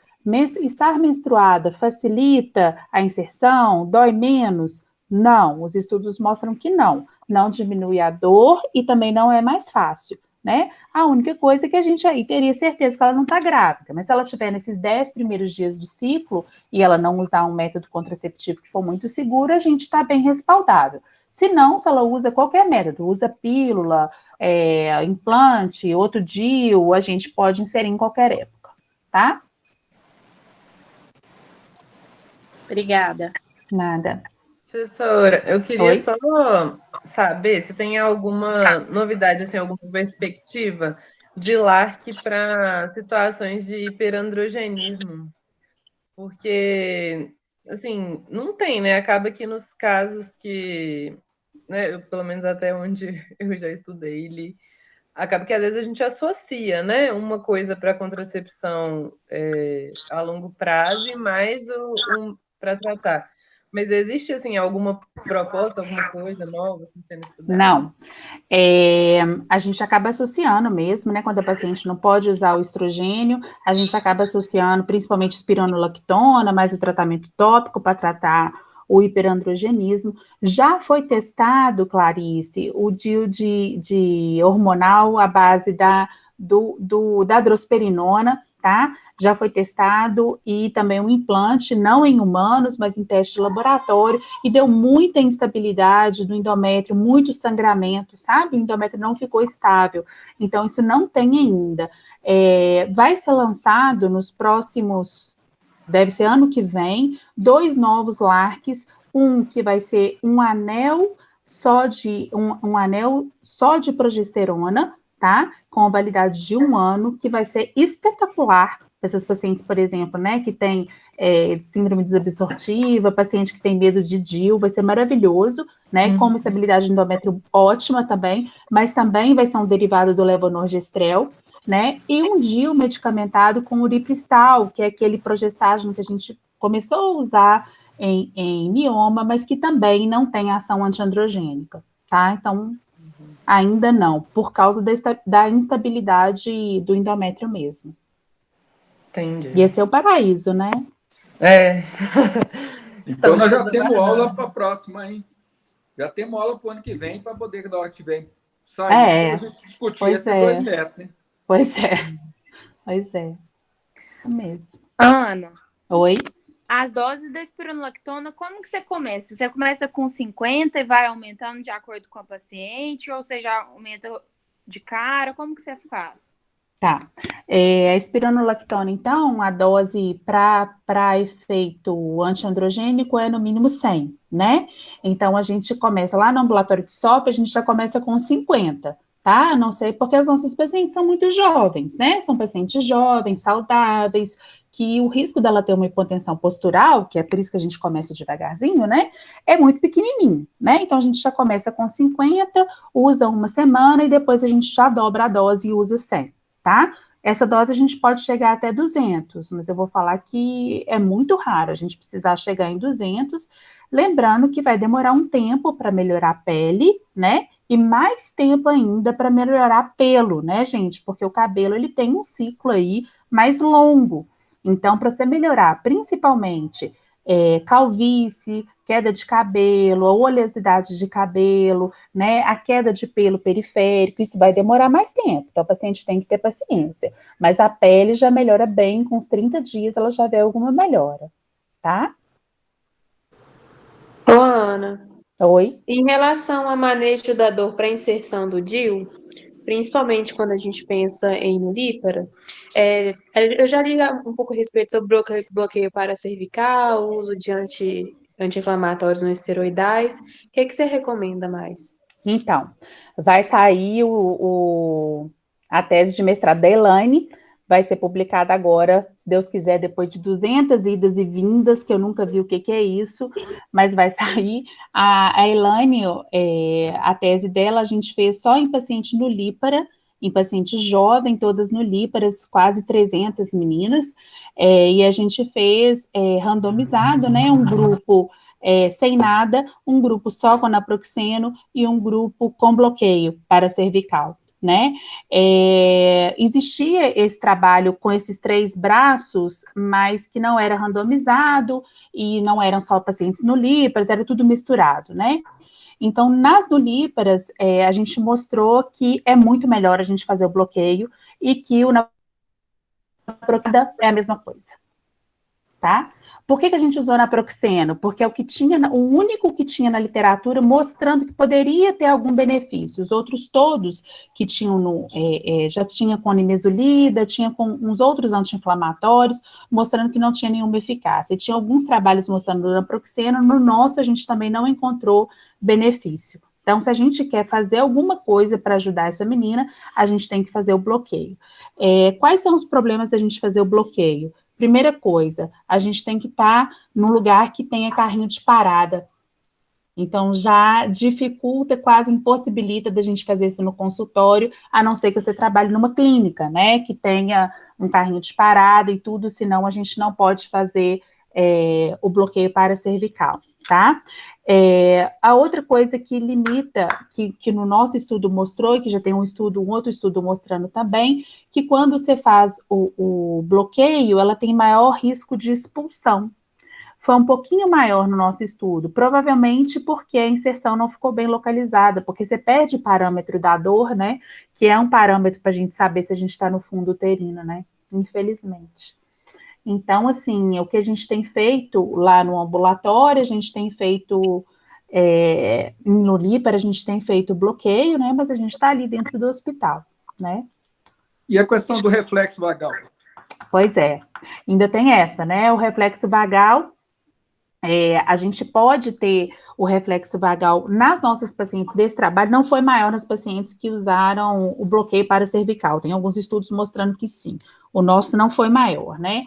Estar menstruada facilita a inserção? Dói menos? Não, os estudos mostram que não. Não diminui a dor e também não é mais fácil, né? A única coisa é que a gente aí teria certeza que ela não está grávida, mas se ela estiver nesses 10 primeiros dias do ciclo e ela não usar um método contraceptivo que for muito seguro, a gente está bem respaldável. Se não, se ela usa qualquer método, usa pílula, implante, outro DIU, a gente pode inserir em qualquer época, tá?
Obrigada.
Nada.
Professora, eu queria
Oi?
só saber se tem alguma novidade, assim, alguma perspectiva de LARC para situações de hiperandrogenismo. Porque, assim, não tem, né? Acaba que nos casos que, né, pelo menos até onde eu já estudei e li, acaba que às vezes a gente associa, né, uma coisa para contracepção a longo prazo e mais para tratar. Mas existe, assim, alguma proposta, alguma coisa nova assim, sendo estudada?
Não. A gente acaba associando mesmo, né? Quando a paciente não pode usar o estrogênio, a gente acaba associando principalmente espironolactona, mais o tratamento tópico para tratar o hiperandrogenismo. Já foi testado, Clarice, o DIU de hormonal à base da drosperinona, tá? Já foi testado e também um implante, não em humanos, mas em teste de laboratório, e deu muita instabilidade do endométrio, muito sangramento, sabe? O endométrio não ficou estável. Então, isso não tem ainda. Vai ser lançado nos próximos, deve ser ano que vem, 2 novos LARCs, um que vai ser um anel só de progesterona, tá? Com validade de 1 ano, que vai ser espetacular. Essas pacientes, por exemplo, né, que tem síndrome desabsortiva, paciente que tem medo de DIU, vai ser maravilhoso, né, com uma estabilidade de endométrio ótima também, mas também vai ser um derivado do levonorgestrel, né, e um DIU medicamentado com uripristal, que é aquele progestágeno que a gente começou a usar em mioma, mas que também não tem ação antiandrogênica, tá? Então, ainda não, por causa da instabilidade do endométrio mesmo.
Entendi.
E esse é o paraíso, né?
Então, nós já temos aula para a próxima, hein? Já temos aula para o ano que vem, para poder, na hora que tiver sair, a gente discutir esses 2 métodos, hein?
Pois é. Isso mesmo.
Ana.
Oi?
As doses da espironolactona, como que você começa? Você começa com 50 e vai aumentando de acordo com a paciente? Ou você já aumenta de cara? Como que você faz?
Tá. A espironolactona, então, a dose para efeito antiandrogênico é no mínimo 100, né? Então, a gente começa lá no ambulatório de SOP, a gente já começa com 50, tá? Não sei porque as nossas pacientes são muito jovens, né? São pacientes jovens, saudáveis, que o risco dela ter uma hipotensão postural, que é por isso que a gente começa devagarzinho, né? É muito pequenininho, né? Então, a gente já começa com 50, usa 1 semana e depois a gente já dobra a dose e usa 100. Tá? Essa dose a gente pode chegar até 200, mas eu vou falar que é muito raro a gente precisar chegar em 200, lembrando que vai demorar um tempo para melhorar a pele, né? E mais tempo ainda para melhorar pelo, né, gente? Porque o cabelo, ele tem um ciclo aí mais longo. Então, para você melhorar, principalmente calvície, queda de cabelo, a oleosidade de cabelo, né, a queda de pelo periférico, isso vai demorar mais tempo, então o paciente tem que ter paciência, mas a pele já melhora bem, com uns 30 dias ela já vê alguma melhora, tá?
Ô, Ana.
Oi?
Em relação ao manejo da dor para inserção do DIU, principalmente quando a gente pensa em nulípara, eu já li um pouco a respeito sobre bloqueio paracervical, uso de anti-inflamatórios não esteroidais. O que você recomenda mais?
Então, vai sair a tese de mestrado da Elaine, vai ser publicada agora, se Deus quiser, depois de 200 idas e vindas, que eu nunca vi o que é isso, mas vai sair. A Elaine, a tese dela, a gente fez só em paciente nulípara, em paciente jovem, todas nulíparas, quase 300 meninas, e a gente fez randomizado, né, um grupo sem nada, um grupo só com naproxeno e um grupo com bloqueio para cervical. né? Existia esse trabalho com esses 3 braços, mas que não era randomizado e não eram só pacientes nulíparas, era tudo misturado, né? Então, nas nulíparas, a gente mostrou que é muito melhor a gente fazer o bloqueio e que o naproxeno é a mesma coisa, tá? Por que a gente usou naproxeno? Porque é o único que tinha na literatura mostrando que poderia ter algum benefício. Os outros todos que tinham já tinha com nimesulida, tinha com uns outros anti-inflamatórios, mostrando que não tinha nenhuma eficácia. E tinha alguns trabalhos mostrando o naproxeno, no nosso a gente também não encontrou benefício. Então, se a gente quer fazer alguma coisa para ajudar essa menina, a gente tem que fazer o bloqueio. Quais são os problemas da gente fazer o bloqueio? Primeira coisa, a gente tem que estar num lugar que tenha carrinho de parada. Então, já dificulta, quase impossibilita da gente fazer isso no consultório, a não ser que você trabalhe numa clínica, né, que tenha um carrinho de parada e tudo, senão a gente não pode fazer o bloqueio paracervical, tá? A outra coisa que limita, que no nosso estudo mostrou, e que já tem um outro estudo mostrando também, que quando você faz o bloqueio, ela tem maior risco de expulsão. Foi um pouquinho maior no nosso estudo, provavelmente porque a inserção não ficou bem localizada, porque você perde o parâmetro da dor, né, que é um parâmetro para a gente saber se a gente está no fundo uterino, né, infelizmente. Então, assim, o que a gente tem feito lá no ambulatório, a gente tem feito no lípara, a gente tem feito bloqueio, né? Mas a gente está ali dentro do hospital, né?
E a questão do reflexo vagal?
Pois é, ainda tem essa, né? O reflexo vagal, a gente pode ter o reflexo vagal nas nossas pacientes desse trabalho, não foi maior nas pacientes que usaram o bloqueio paracervical, tem alguns estudos mostrando que sim, o nosso não foi maior, né?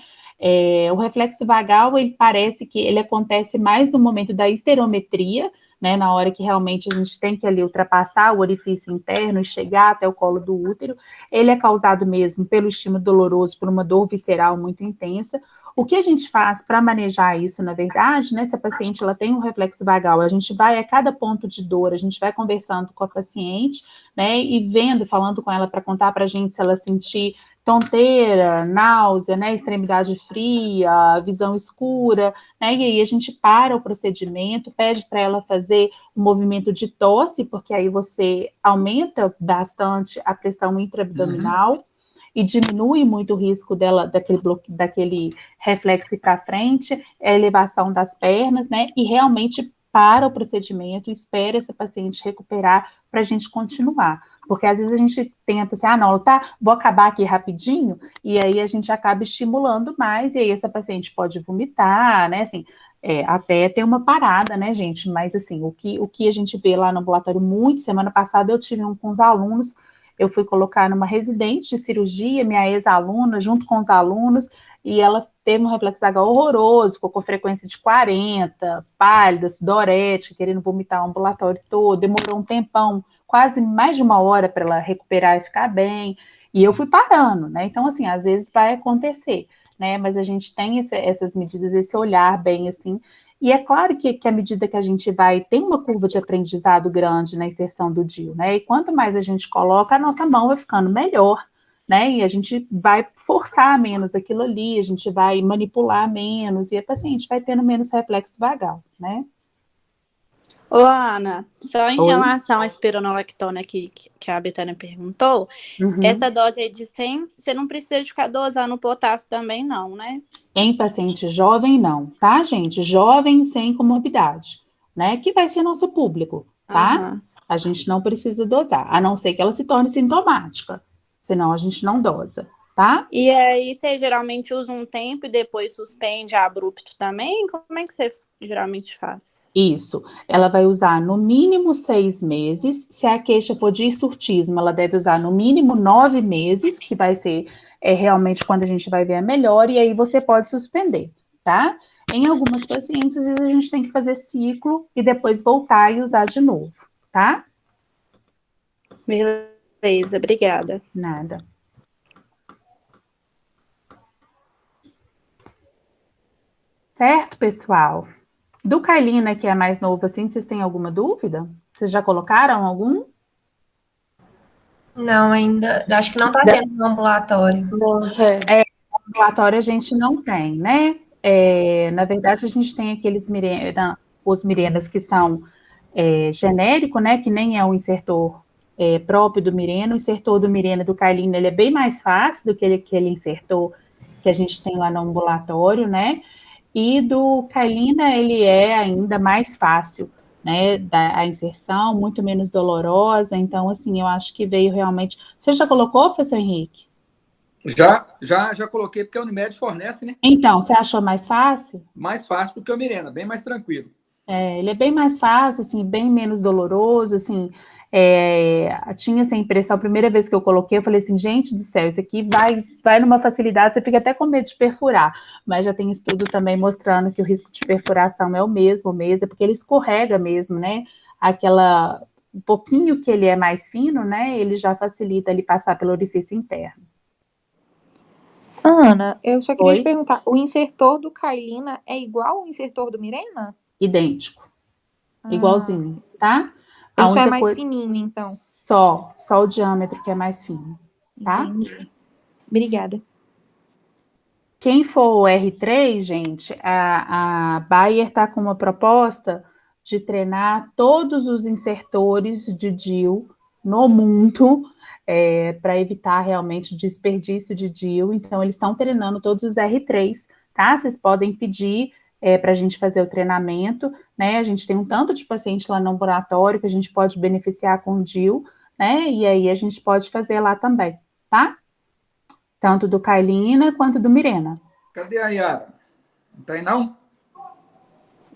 O reflexo vagal, ele parece que ele acontece mais no momento da esterometria, né, na hora que realmente a gente tem que ali ultrapassar o orifício interno e chegar até o colo do útero. Ele é causado mesmo pelo estímulo doloroso, por uma dor visceral muito intensa. O que a gente faz para manejar isso, na verdade, né, se a paciente ela tem um reflexo vagal, a gente vai a cada ponto de dor, a gente vai conversando com a paciente, né, e vendo, falando com ela para contar para a gente se ela sentir tonteira, náusea, né, extremidade fria, visão escura, né, e aí a gente para o procedimento, pede para ela fazer um movimento de tosse, porque aí você aumenta bastante a pressão intraabdominal e diminui muito o risco dela, daquele reflexo para frente, a elevação das pernas, né, e realmente para o procedimento, espera essa paciente recuperar para a gente continuar. Porque às vezes a gente tenta assim, não, tá, vou acabar aqui rapidinho, e aí a gente acaba estimulando mais, e aí essa paciente pode vomitar, né, assim, até ter uma parada, né, gente, mas assim, o que a gente vê lá no ambulatório muito, semana passada eu tive um com os alunos, eu fui colocar numa residente de cirurgia, minha ex-aluna, junto com os alunos, e ela teve um reflexo vagal horroroso, ficou com frequência de 40, pálida, sudorética, querendo vomitar o ambulatório todo, demorou um tempão, quase mais de 1 hora para ela recuperar e ficar bem, e eu fui parando, né, então assim, às vezes vai acontecer, né, mas a gente tem essas medidas, esse olhar bem assim, e é claro que à medida que a gente vai, tem uma curva de aprendizado grande na inserção do DIU, né, e quanto mais a gente coloca, a nossa mão vai ficando melhor, né, e a gente vai forçar menos aquilo ali, a gente vai manipular menos, e a paciente vai tendo menos reflexo vagal, né.
Ô, Ana, só em relação à espironolactona que a Betânia perguntou, essa dose aí de 100, você não precisa de ficar dosando o potássio também não, né?
Em paciente jovem, não, tá, gente? Jovem sem comorbidade, né? Que vai ser nosso público, tá? A gente não precisa dosar, a não ser que ela se torne sintomática, senão a gente não dosa, tá?
E aí, você geralmente usa um tempo e depois suspende abrupto também? Como é que você geralmente faz?
Isso, ela vai usar no mínimo 6 meses, se a queixa for de hirsutismo, ela deve usar no mínimo 9 meses, que vai ser realmente quando a gente vai ver a melhora, e aí você pode suspender, tá? Em algumas pacientes, às vezes a gente tem que fazer ciclo e depois voltar e usar de novo, tá?
Beleza, obrigada.
Nada. Certo, pessoal? Do Kailina, que é mais novo assim, vocês têm alguma dúvida? Vocês já colocaram algum?
Não, ainda. Acho que não está tendo no ambulatório.
Não,
Ambulatório a gente não tem, né? Na verdade, a gente tem aqueles os Mirenas que são genérico, né? Que nem é o insertor próprio do Mirena. O insertor do Mirena e do Carlina, ele é bem mais fácil do que aquele insertor que a gente tem lá no ambulatório, né? E do Carlina, ele é ainda mais fácil, né? A inserção, muito menos dolorosa. Então, assim, eu acho que veio realmente... Você já colocou, professor Henrique?
Já coloquei, porque a Unimed fornece, né?
Então, você achou mais fácil?
Mais fácil do que o Mirena, bem mais tranquilo.
Ele é bem mais fácil, assim, bem menos doloroso, assim, tinha essa impressão, a primeira vez que eu coloquei, eu falei assim, gente do céu, isso aqui vai numa facilidade, você fica até com medo de perfurar, mas já tem estudo também mostrando que o risco de perfuração é o mesmo, porque ele escorrega mesmo, né, um pouquinho que ele é mais fino, né, ele já facilita ele passar pelo orifício interno.
Ana, eu só queria
Oi?
te perguntar, o insertor do Carlina é igual ao insertor do Mirena?
Idêntico, igualzinho,
sim.
tá?
Ele só é mais fininho, então.
Só o diâmetro que é mais fino, tá?
Entendi. Obrigada.
Quem for o R3, gente, a Bayer está com uma proposta de treinar todos os insertores de DIU no mundo, para evitar realmente o desperdício de DIU. Então, eles estão treinando todos os R3, tá? Vocês podem pedir para a gente fazer o treinamento, né? A gente tem um tanto de paciente lá no ambulatório que a gente pode beneficiar com o DIU, né? E aí a gente pode fazer lá também, tá? Tanto do Carlina quanto do Mirena.
Cadê a Yara? Não tá aí, não?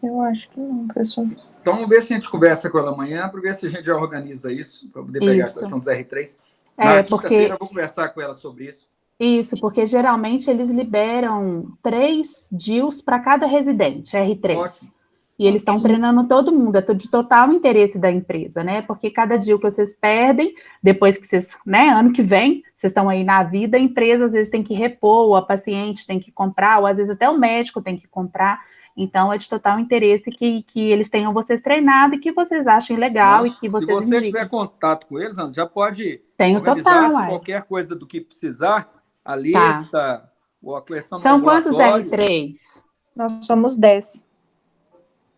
Eu acho que não, professor.
Então, vamos ver se a gente conversa com ela amanhã, para ver se a gente já organiza isso, para poder pegar a questão dos R3. Na quinta-feira eu vou conversar com ela sobre isso.
Isso, porque geralmente eles liberam 3 DIUs para cada residente, R3.
Ótimo.
E eles estão treinando todo mundo, é de total interesse da empresa, né? Porque cada DIU que vocês perdem, depois que vocês, né, ano que vem, vocês estão aí na vida, a empresa às vezes tem que repor, ou a paciente tem que comprar, ou às vezes até o médico tem que comprar. Então, é de total interesse que eles tenham vocês treinado e que vocês achem legal e que vocês indiquem.
Se você tiver contato com eles, Ana, já pode
organizar
qualquer coisa do que precisar, a lista, ou a questão
São quantos R3?
Nós somos 10.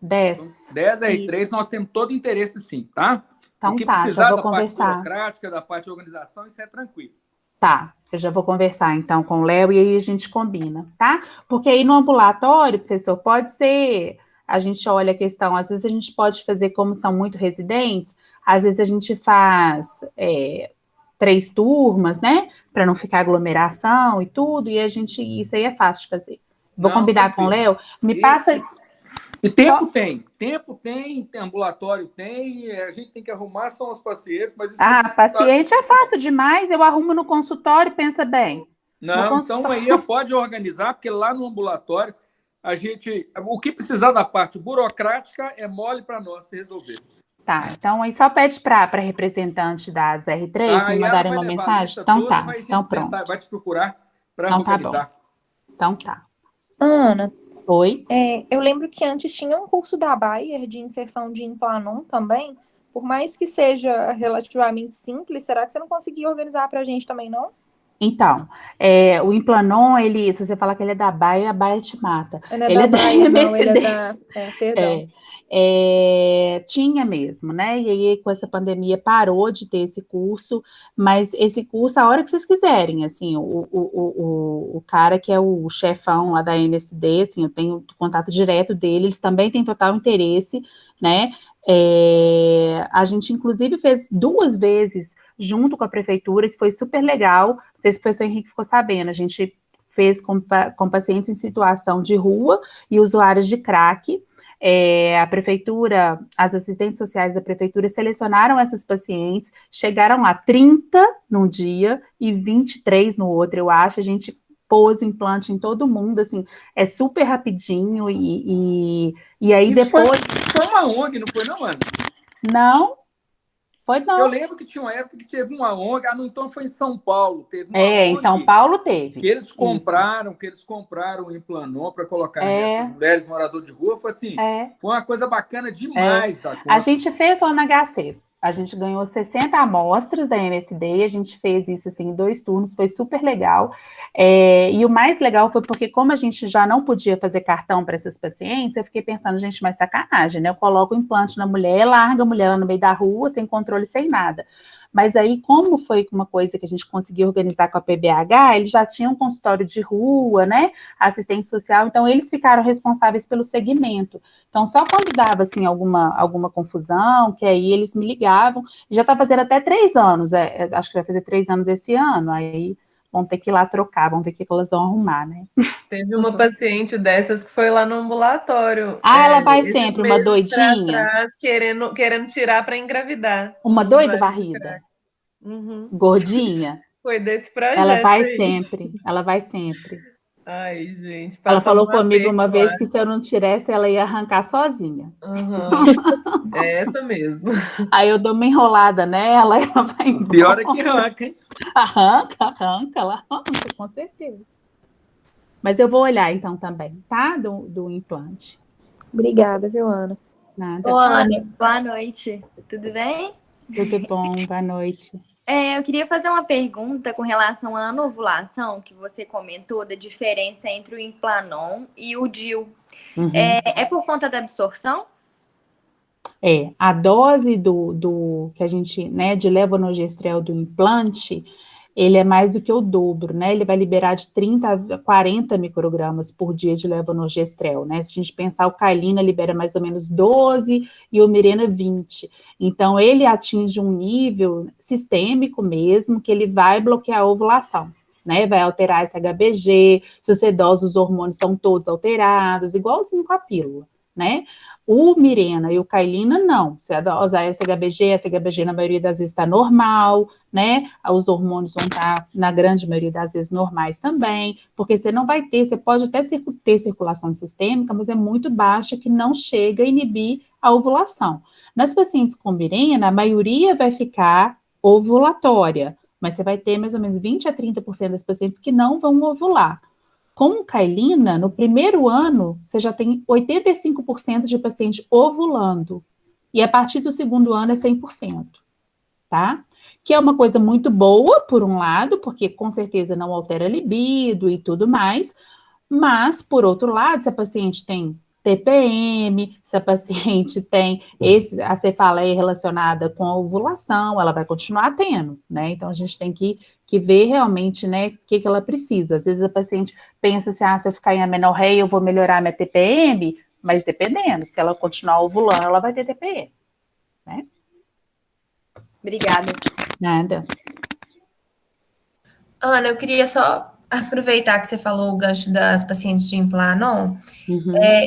10.
10 R3, isso. Nós temos todo interesse, sim, tá?
Então,
o que
tá,
precisar
já vou
da
conversar.
parte burocrática, da parte de organização, isso é tranquilo.
Tá, eu já vou conversar, então, com o Léo e aí a gente combina, tá? Porque aí no ambulatório, professor, pode ser... A gente olha a questão, às vezes a gente pode fazer, como são muito residentes, às vezes a gente faz 3 turmas, né? Para não ficar aglomeração e tudo, e isso aí é fácil de fazer. Vou combinar com o Léo. Passa...
E tempo tem, ambulatório tem, a gente tem que arrumar, são os pacientes, mas...
paciente é fácil demais, eu arrumo no consultório, pensa bem.
Não, então aí pode organizar, porque lá no ambulatório, o que precisar da parte burocrática é mole para nós resolver.
Tá, então aí só pede para representante das R3 me mandarem uma mensagem? Então tá, então pronto.
Vai te procurar para organizar.
Tá bom. Então tá.
Ana...
Oi?
Eu lembro que antes tinha um curso da Bayer de inserção de Implanon também. Por mais que seja relativamente simples, será que você não conseguia organizar para a gente também, não?
Então, o Implanon, se você falar que ele é da Bayer, a Bayer te mata.
Ele é da Bayer, não, ele é da... perdão.
Tinha mesmo, né? E aí, com essa pandemia, parou de ter esse curso, mas esse curso, a hora que vocês quiserem, assim, o cara que é o chefão lá da MSD, assim, eu tenho contato direto dele, eles também têm total interesse, né? A gente, inclusive, fez 2 vezes junto com a prefeitura, que foi super legal, não sei se o professor Henrique ficou sabendo, a gente fez com pacientes em situação de rua e usuários de crack. A prefeitura, as assistentes sociais da prefeitura selecionaram essas pacientes, chegaram a 30 num dia e 23 no outro, eu acho, a gente pôs o implante em todo mundo, assim, é super rapidinho e aí
isso
depois...
Foi uma ONG, não foi não, Ana?
Não, foi não.
Eu lembro que tinha uma época que teve uma ONG, então foi em São Paulo, teve uma ONG,
em São Paulo teve.
Que eles compraram o Implanon para colocar nessas mulheres moradoras de rua, foi assim, foi uma coisa bacana demais da conta.
A gente fez lá na HC, A gente ganhou 60 amostras da MSD, a gente fez isso assim, em 2 turnos, foi super legal. E o mais legal foi porque, como a gente já não podia fazer cartão para essas pacientes, eu fiquei pensando, gente, mas sacanagem, né? Eu coloco o implante na mulher, larga a mulher lá no meio da rua, sem controle, sem nada. Mas aí, como foi uma coisa que a gente conseguiu organizar com a PBH, eles já tinham um consultório de rua, né? Assistente social, então eles ficaram responsáveis pelo segmento. Então, só quando dava, assim, alguma confusão, que aí eles me ligavam, já está fazendo até 3 anos, acho que vai fazer 3 anos esse ano, aí vão ter que ir lá trocar, vão ver o que elas vão arrumar, né?
Teve uma paciente dessas que foi lá no ambulatório.
Ela vai sempre, uma doidinha?
Atrás, querendo tirar para engravidar.
Uma doida varrida?
Uhum.
Gordinha?
Foi desse projeto.
Ela vai sempre, ela vai sempre.
Ai, gente.
Ela falou comigo uma vez que se eu não tirasse, ela ia arrancar sozinha.
Uhum. É essa mesmo.
Aí eu dou uma enrolada nela e ela vai embora.
Pior é que arranca, hein?
Arranca, ela arranca, com certeza. Mas eu vou olhar então também, tá? Do implante.
Obrigada, viu, Ana?
Nada.
Ô, Ana,
boa noite. Tudo bem?
Tudo bom, boa noite.
Eu queria fazer uma pergunta com relação à anovulação, que você comentou da diferença entre o Implanon e o DIU.
Uhum.
É por conta da absorção?
A dose do que a gente, né, de levonorgestrel do implante, ele é mais do que o dobro, né? Ele vai liberar de 30 a 40 microgramas por dia de levonorgestrel, né? Se a gente pensar, o Cailina libera mais ou menos 12 e o Mirena 20. Então, ele atinge um nível sistêmico mesmo, que ele vai bloquear a ovulação, né? Vai alterar esse HBG, se você dosa, os hormônios estão todos alterados, igualzinho com a pílula, né? O Mirena e o Cailina, não. Se usar SHBG na maioria das vezes está normal, né? Os hormônios vão estar, na grande maioria das vezes, normais também, porque você não vai ter, você pode até ter circulação sistêmica, mas é muito baixa, que não chega a inibir a ovulação. Nas pacientes com Mirena, a maioria vai ficar ovulatória, mas você vai ter mais ou menos 20 a 30% das pacientes que não vão ovular. Com Cailina, no primeiro ano, você já tem 85% de paciente ovulando. E a partir do segundo ano é 100%, tá? Que é uma coisa muito boa, por um lado, porque com certeza não altera a libido e tudo mais. Mas, por outro lado, se a paciente tem TPM, se a paciente tem a cefaleia relacionada com a ovulação, ela vai continuar tendo, né? Então, a gente tem que ver realmente, né, o que ela precisa. Às vezes a paciente pensa assim, se eu ficar em amenorreia, eu vou melhorar minha TPM, mas dependendo, se ela continuar ovulando, ela vai ter TPM, né?
Obrigada.
Nada.
Ana, eu queria só aproveitar que você falou o gancho das pacientes de Implanon.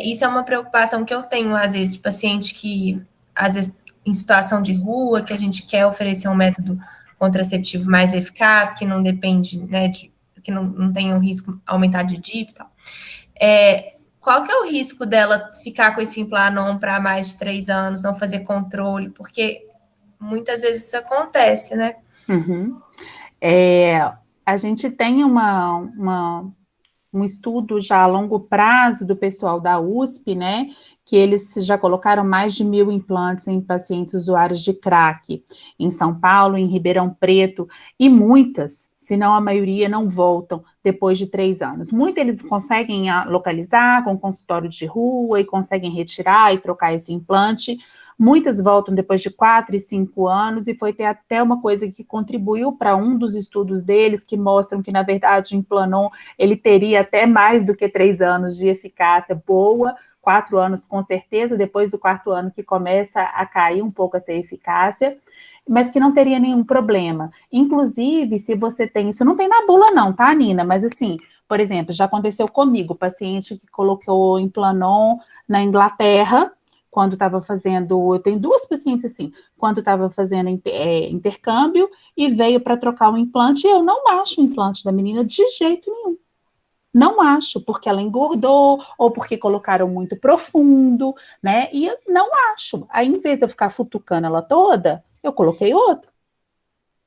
Isso é uma preocupação que eu tenho, às vezes, de paciente que, às vezes, em situação de rua, que a gente quer oferecer um método contraceptivo mais eficaz, que não depende, né, que não tem um risco aumentar de DIP e tal. Qual que é o risco dela ficar com esse Implanon para mais de 3 anos, não fazer controle? Porque muitas vezes isso acontece, né?
A gente tem um estudo já a longo prazo do pessoal da USP, né, que eles já colocaram mais de 1.000 implantes em pacientes usuários de crack, em São Paulo, em Ribeirão Preto, e muitas, se não a maioria, não voltam depois de 3 anos. Muitos eles conseguem localizar com consultório de rua e conseguem retirar e trocar esse implante. Muitas voltam depois de 4 e 5 anos, e foi até uma coisa que contribuiu para um dos estudos deles, que mostram que, na verdade, o Implanon, ele teria até mais do que 3 anos de eficácia boa, 4 anos com certeza, depois do 4º ano que começa a cair um pouco essa eficácia, mas que não teria nenhum problema. Inclusive, se você tem, isso não tem na bula não, tá, Nina? Mas assim, por exemplo, já aconteceu comigo, paciente que colocou Implanon na Inglaterra, quando estava fazendo, eu tenho 2 pacientes assim, quando estava fazendo intercâmbio e veio para trocar o implante, e eu não acho o implante da menina de jeito nenhum. Não acho, porque ela engordou, ou porque colocaram muito profundo, né, e eu não acho. Aí, em vez de eu ficar futucando ela toda, eu coloquei outro,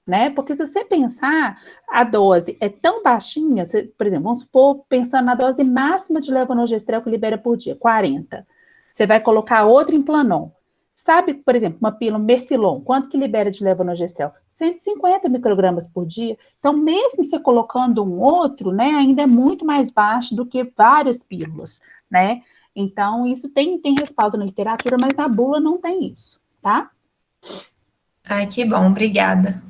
né, porque se você pensar, a dose é tão baixinha, por exemplo, vamos supor, pensando na dose máxima de levonorgestrel que libera por dia, 40. Você vai colocar outro Implanon. Sabe, por exemplo, uma pílula Mercilon, quanto que libera de levonorgestrel? 150 microgramas por dia. Então, mesmo você colocando um outro, né, ainda é muito mais baixo do que várias pílulas, né? Então, isso tem respaldo na literatura, mas na bula não tem isso, tá?
Ai, que bom, obrigada.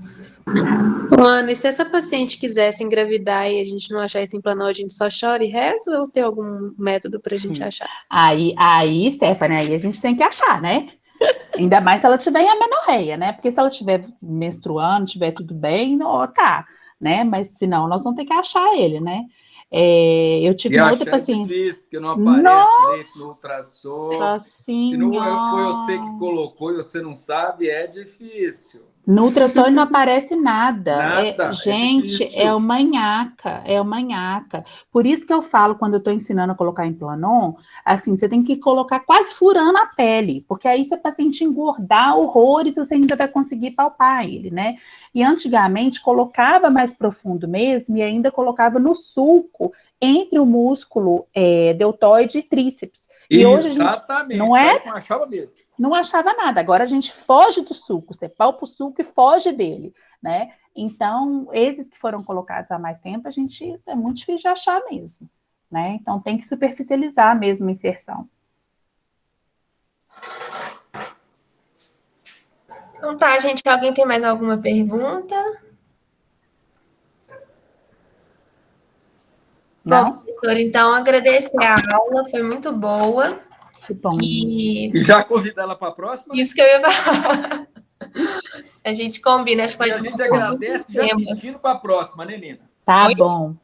Ana, e se essa paciente quisesse engravidar e a gente não achar esse implanon, a gente só chora e reza ou tem algum método pra gente achar?
Aí, Stephanie, aí a gente tem que achar, né? Ainda mais se ela tiver em amenorreia, né? Porque se ela estiver menstruando, tiver tudo bem, tá, né? Mas se não, nós vamos ter que achar ele, né? Eu tive uma outra paciente.
É difícil, porque não aparece direito no ultrassom.
Nossa
Se não foi
Senhora!
você que colocou e você não sabe, é difícil.
No ultrassom não aparece nada.
Nada,
Gente,
difícil.
é uma nhaca. Por isso que eu falo, quando eu estou ensinando a colocar implanon, assim, você tem que colocar quase furando a pele, porque aí se o paciente engordar horrores, você ainda vai conseguir palpar ele, né? E antigamente colocava mais profundo mesmo e ainda colocava no sulco, entre o músculo deltoide e tríceps. E hoje
Exatamente,
não é?
Não achava mesmo.
Não achava nada. Agora a gente foge do sulco, você palpa o sulco e foge dele, né? Então, esses que foram colocados há mais tempo, é muito difícil de achar mesmo, né? Então, tem que superficializar mesmo a inserção.
Então tá, gente, alguém tem mais alguma pergunta?
Não?
Bom, professora, então agradecer a aula, foi muito boa.
Que bom.
E já convidar ela para a próxima?
Isso que eu ia falar. A gente combina, acho que
E a gente agradece já pedindo para a próxima, né, Nina?
Tá bom.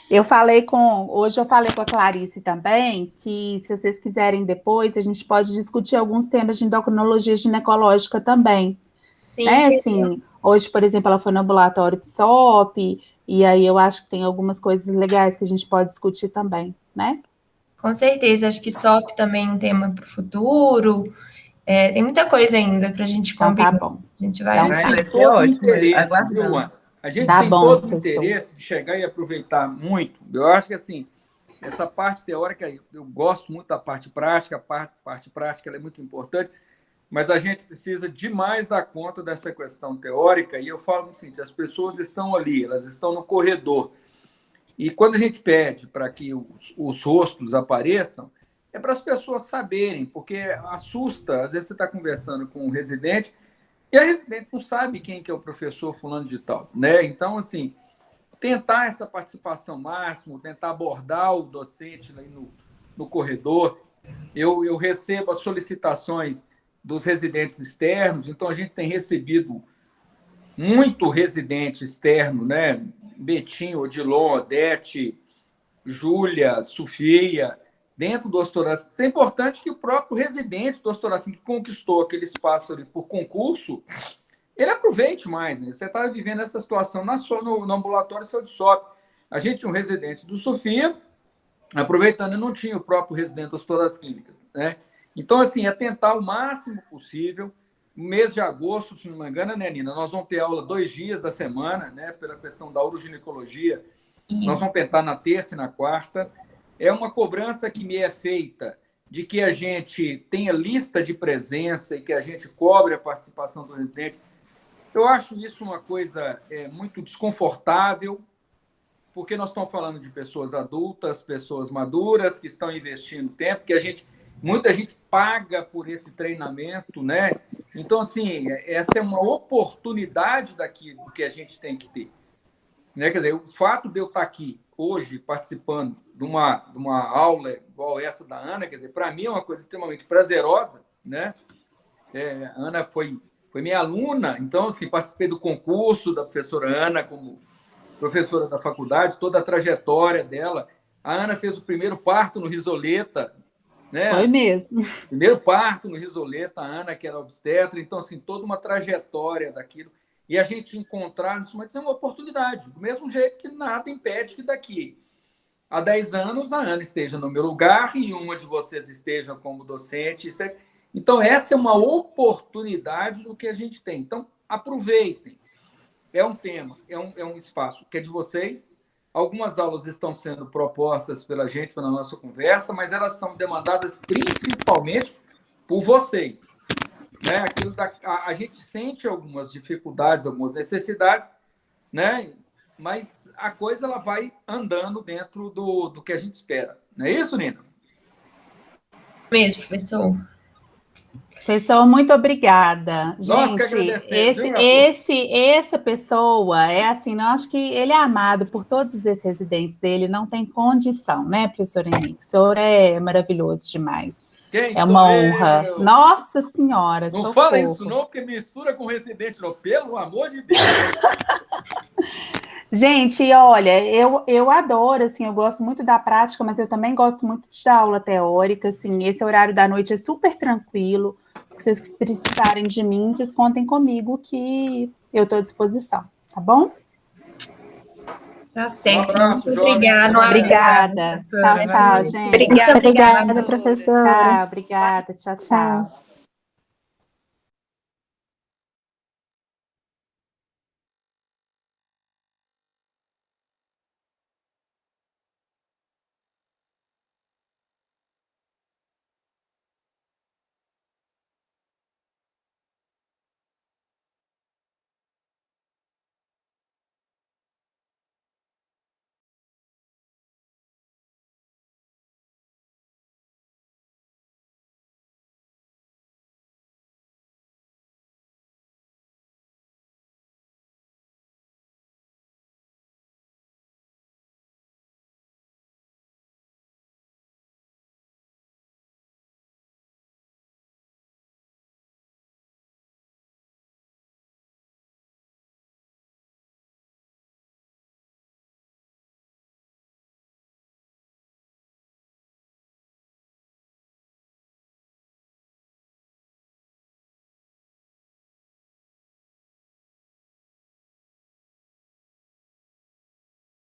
Hoje eu falei com a Clarice também, que se vocês quiserem depois, a gente pode discutir alguns temas de endocrinologia ginecológica também.
Sim,
né? Assim, hoje, por exemplo, ela foi no ambulatório de SOP, e aí eu acho que tem algumas coisas legais que a gente pode discutir também, né?
Com certeza, acho que SOP também é um tema para o futuro. Tem muita coisa ainda para a gente combinar.
Então, tá bom.
A gente
vai ter todo o interesse, viu, Ana? A gente tem todo o interesse de chegar e aproveitar muito. Eu acho que, assim, essa parte teórica, eu gosto muito da parte prática, a parte prática ela é muito importante, mas a gente precisa demais dar conta dessa questão teórica, e eu falo o seguinte, as pessoas estão ali, elas estão no corredor, e quando a gente pede para que os rostos apareçam, é para as pessoas saberem, porque assusta, às vezes você está conversando com um residente, e a residente não sabe quem que é o professor fulano de tal, né? Então, assim, tentar essa participação máxima, tentar abordar o docente aí no corredor. Eu recebo as solicitações dos residentes externos, então a gente tem recebido muito residente externo, né? Betinho, Odilon, Odete, Júlia, Sofia, dentro do Ostoracin. Isso é importante que o próprio residente do Ostoracin, que conquistou aquele espaço ali por concurso, ele aproveite mais, né? Você está vivendo essa situação no ambulatório seu de SOP. A gente tinha um residente do Sofia, aproveitando, não tinha o próprio residente das todas as clínicas, né? Então, assim, é tentar o máximo possível. No mês de agosto, se não me engano, né, Nina? Nós vamos ter aula 2 dias da semana, né? Pela questão da uroginecologia. Isso. Nós vamos tentar na terça e na quarta. É uma cobrança que me é feita de que a gente tenha lista de presença e que a gente cobre a participação do residente. Eu acho isso uma coisa muito desconfortável, porque nós estamos falando de pessoas adultas, pessoas maduras, que estão investindo tempo, que muita gente paga por esse treinamento, né? Então, assim, essa é uma oportunidade daquilo que a gente tem que ter. Né? Quer dizer, o fato de eu estar aqui hoje participando de uma aula igual essa da Ana, quer dizer, para mim é uma coisa extremamente prazerosa, né? A Ana foi minha aluna, então, assim, participei do concurso da professora Ana como professora da faculdade, toda a trajetória dela. A Ana fez o primeiro parto no Risoleta, né?
Foi mesmo.
Primeiro parto no Risoleta, a Ana, que era obstetra. Então, assim, toda uma trajetória daquilo. E a gente encontrar isso, mas é uma oportunidade. Do mesmo jeito que nada impede que daqui a 10 anos a Ana esteja no meu lugar e uma de vocês esteja como docente. Então, essa é uma oportunidade do que a gente tem. Então, aproveitem. É um tema, é um espaço que é de vocês, Algumas aulas estão sendo propostas pela gente na nossa conversa, mas elas são demandadas principalmente por vocês. Né? A gente sente algumas dificuldades, algumas necessidades, né? Mas a coisa ela vai andando dentro do que a gente espera. Não é isso, Nina?
Mesmo, professor.
Professor, muito obrigada.
Nós que agradecemos.
Essa pessoa é assim, eu acho que ele é amado por todos os ex-residentes dele, não tem condição, né, professor Henrique? O senhor é maravilhoso demais.
Quem
é uma honra.
Eu?
Nossa Senhora,
não
socorro.
Fala isso não, porque mistura com residente, não, pelo amor de Deus.
Gente, olha, eu adoro, assim, eu gosto muito da prática, mas eu também gosto muito da aula teórica, assim, esse horário da noite é super tranquilo. Se vocês precisarem de mim, vocês contem comigo que eu estou à disposição, tá bom?
Tá certo.
Um abraço,
obrigada.
Obrigada. Tchau, gente.
Obrigada, professora.
Obrigada. Tchau, tchau.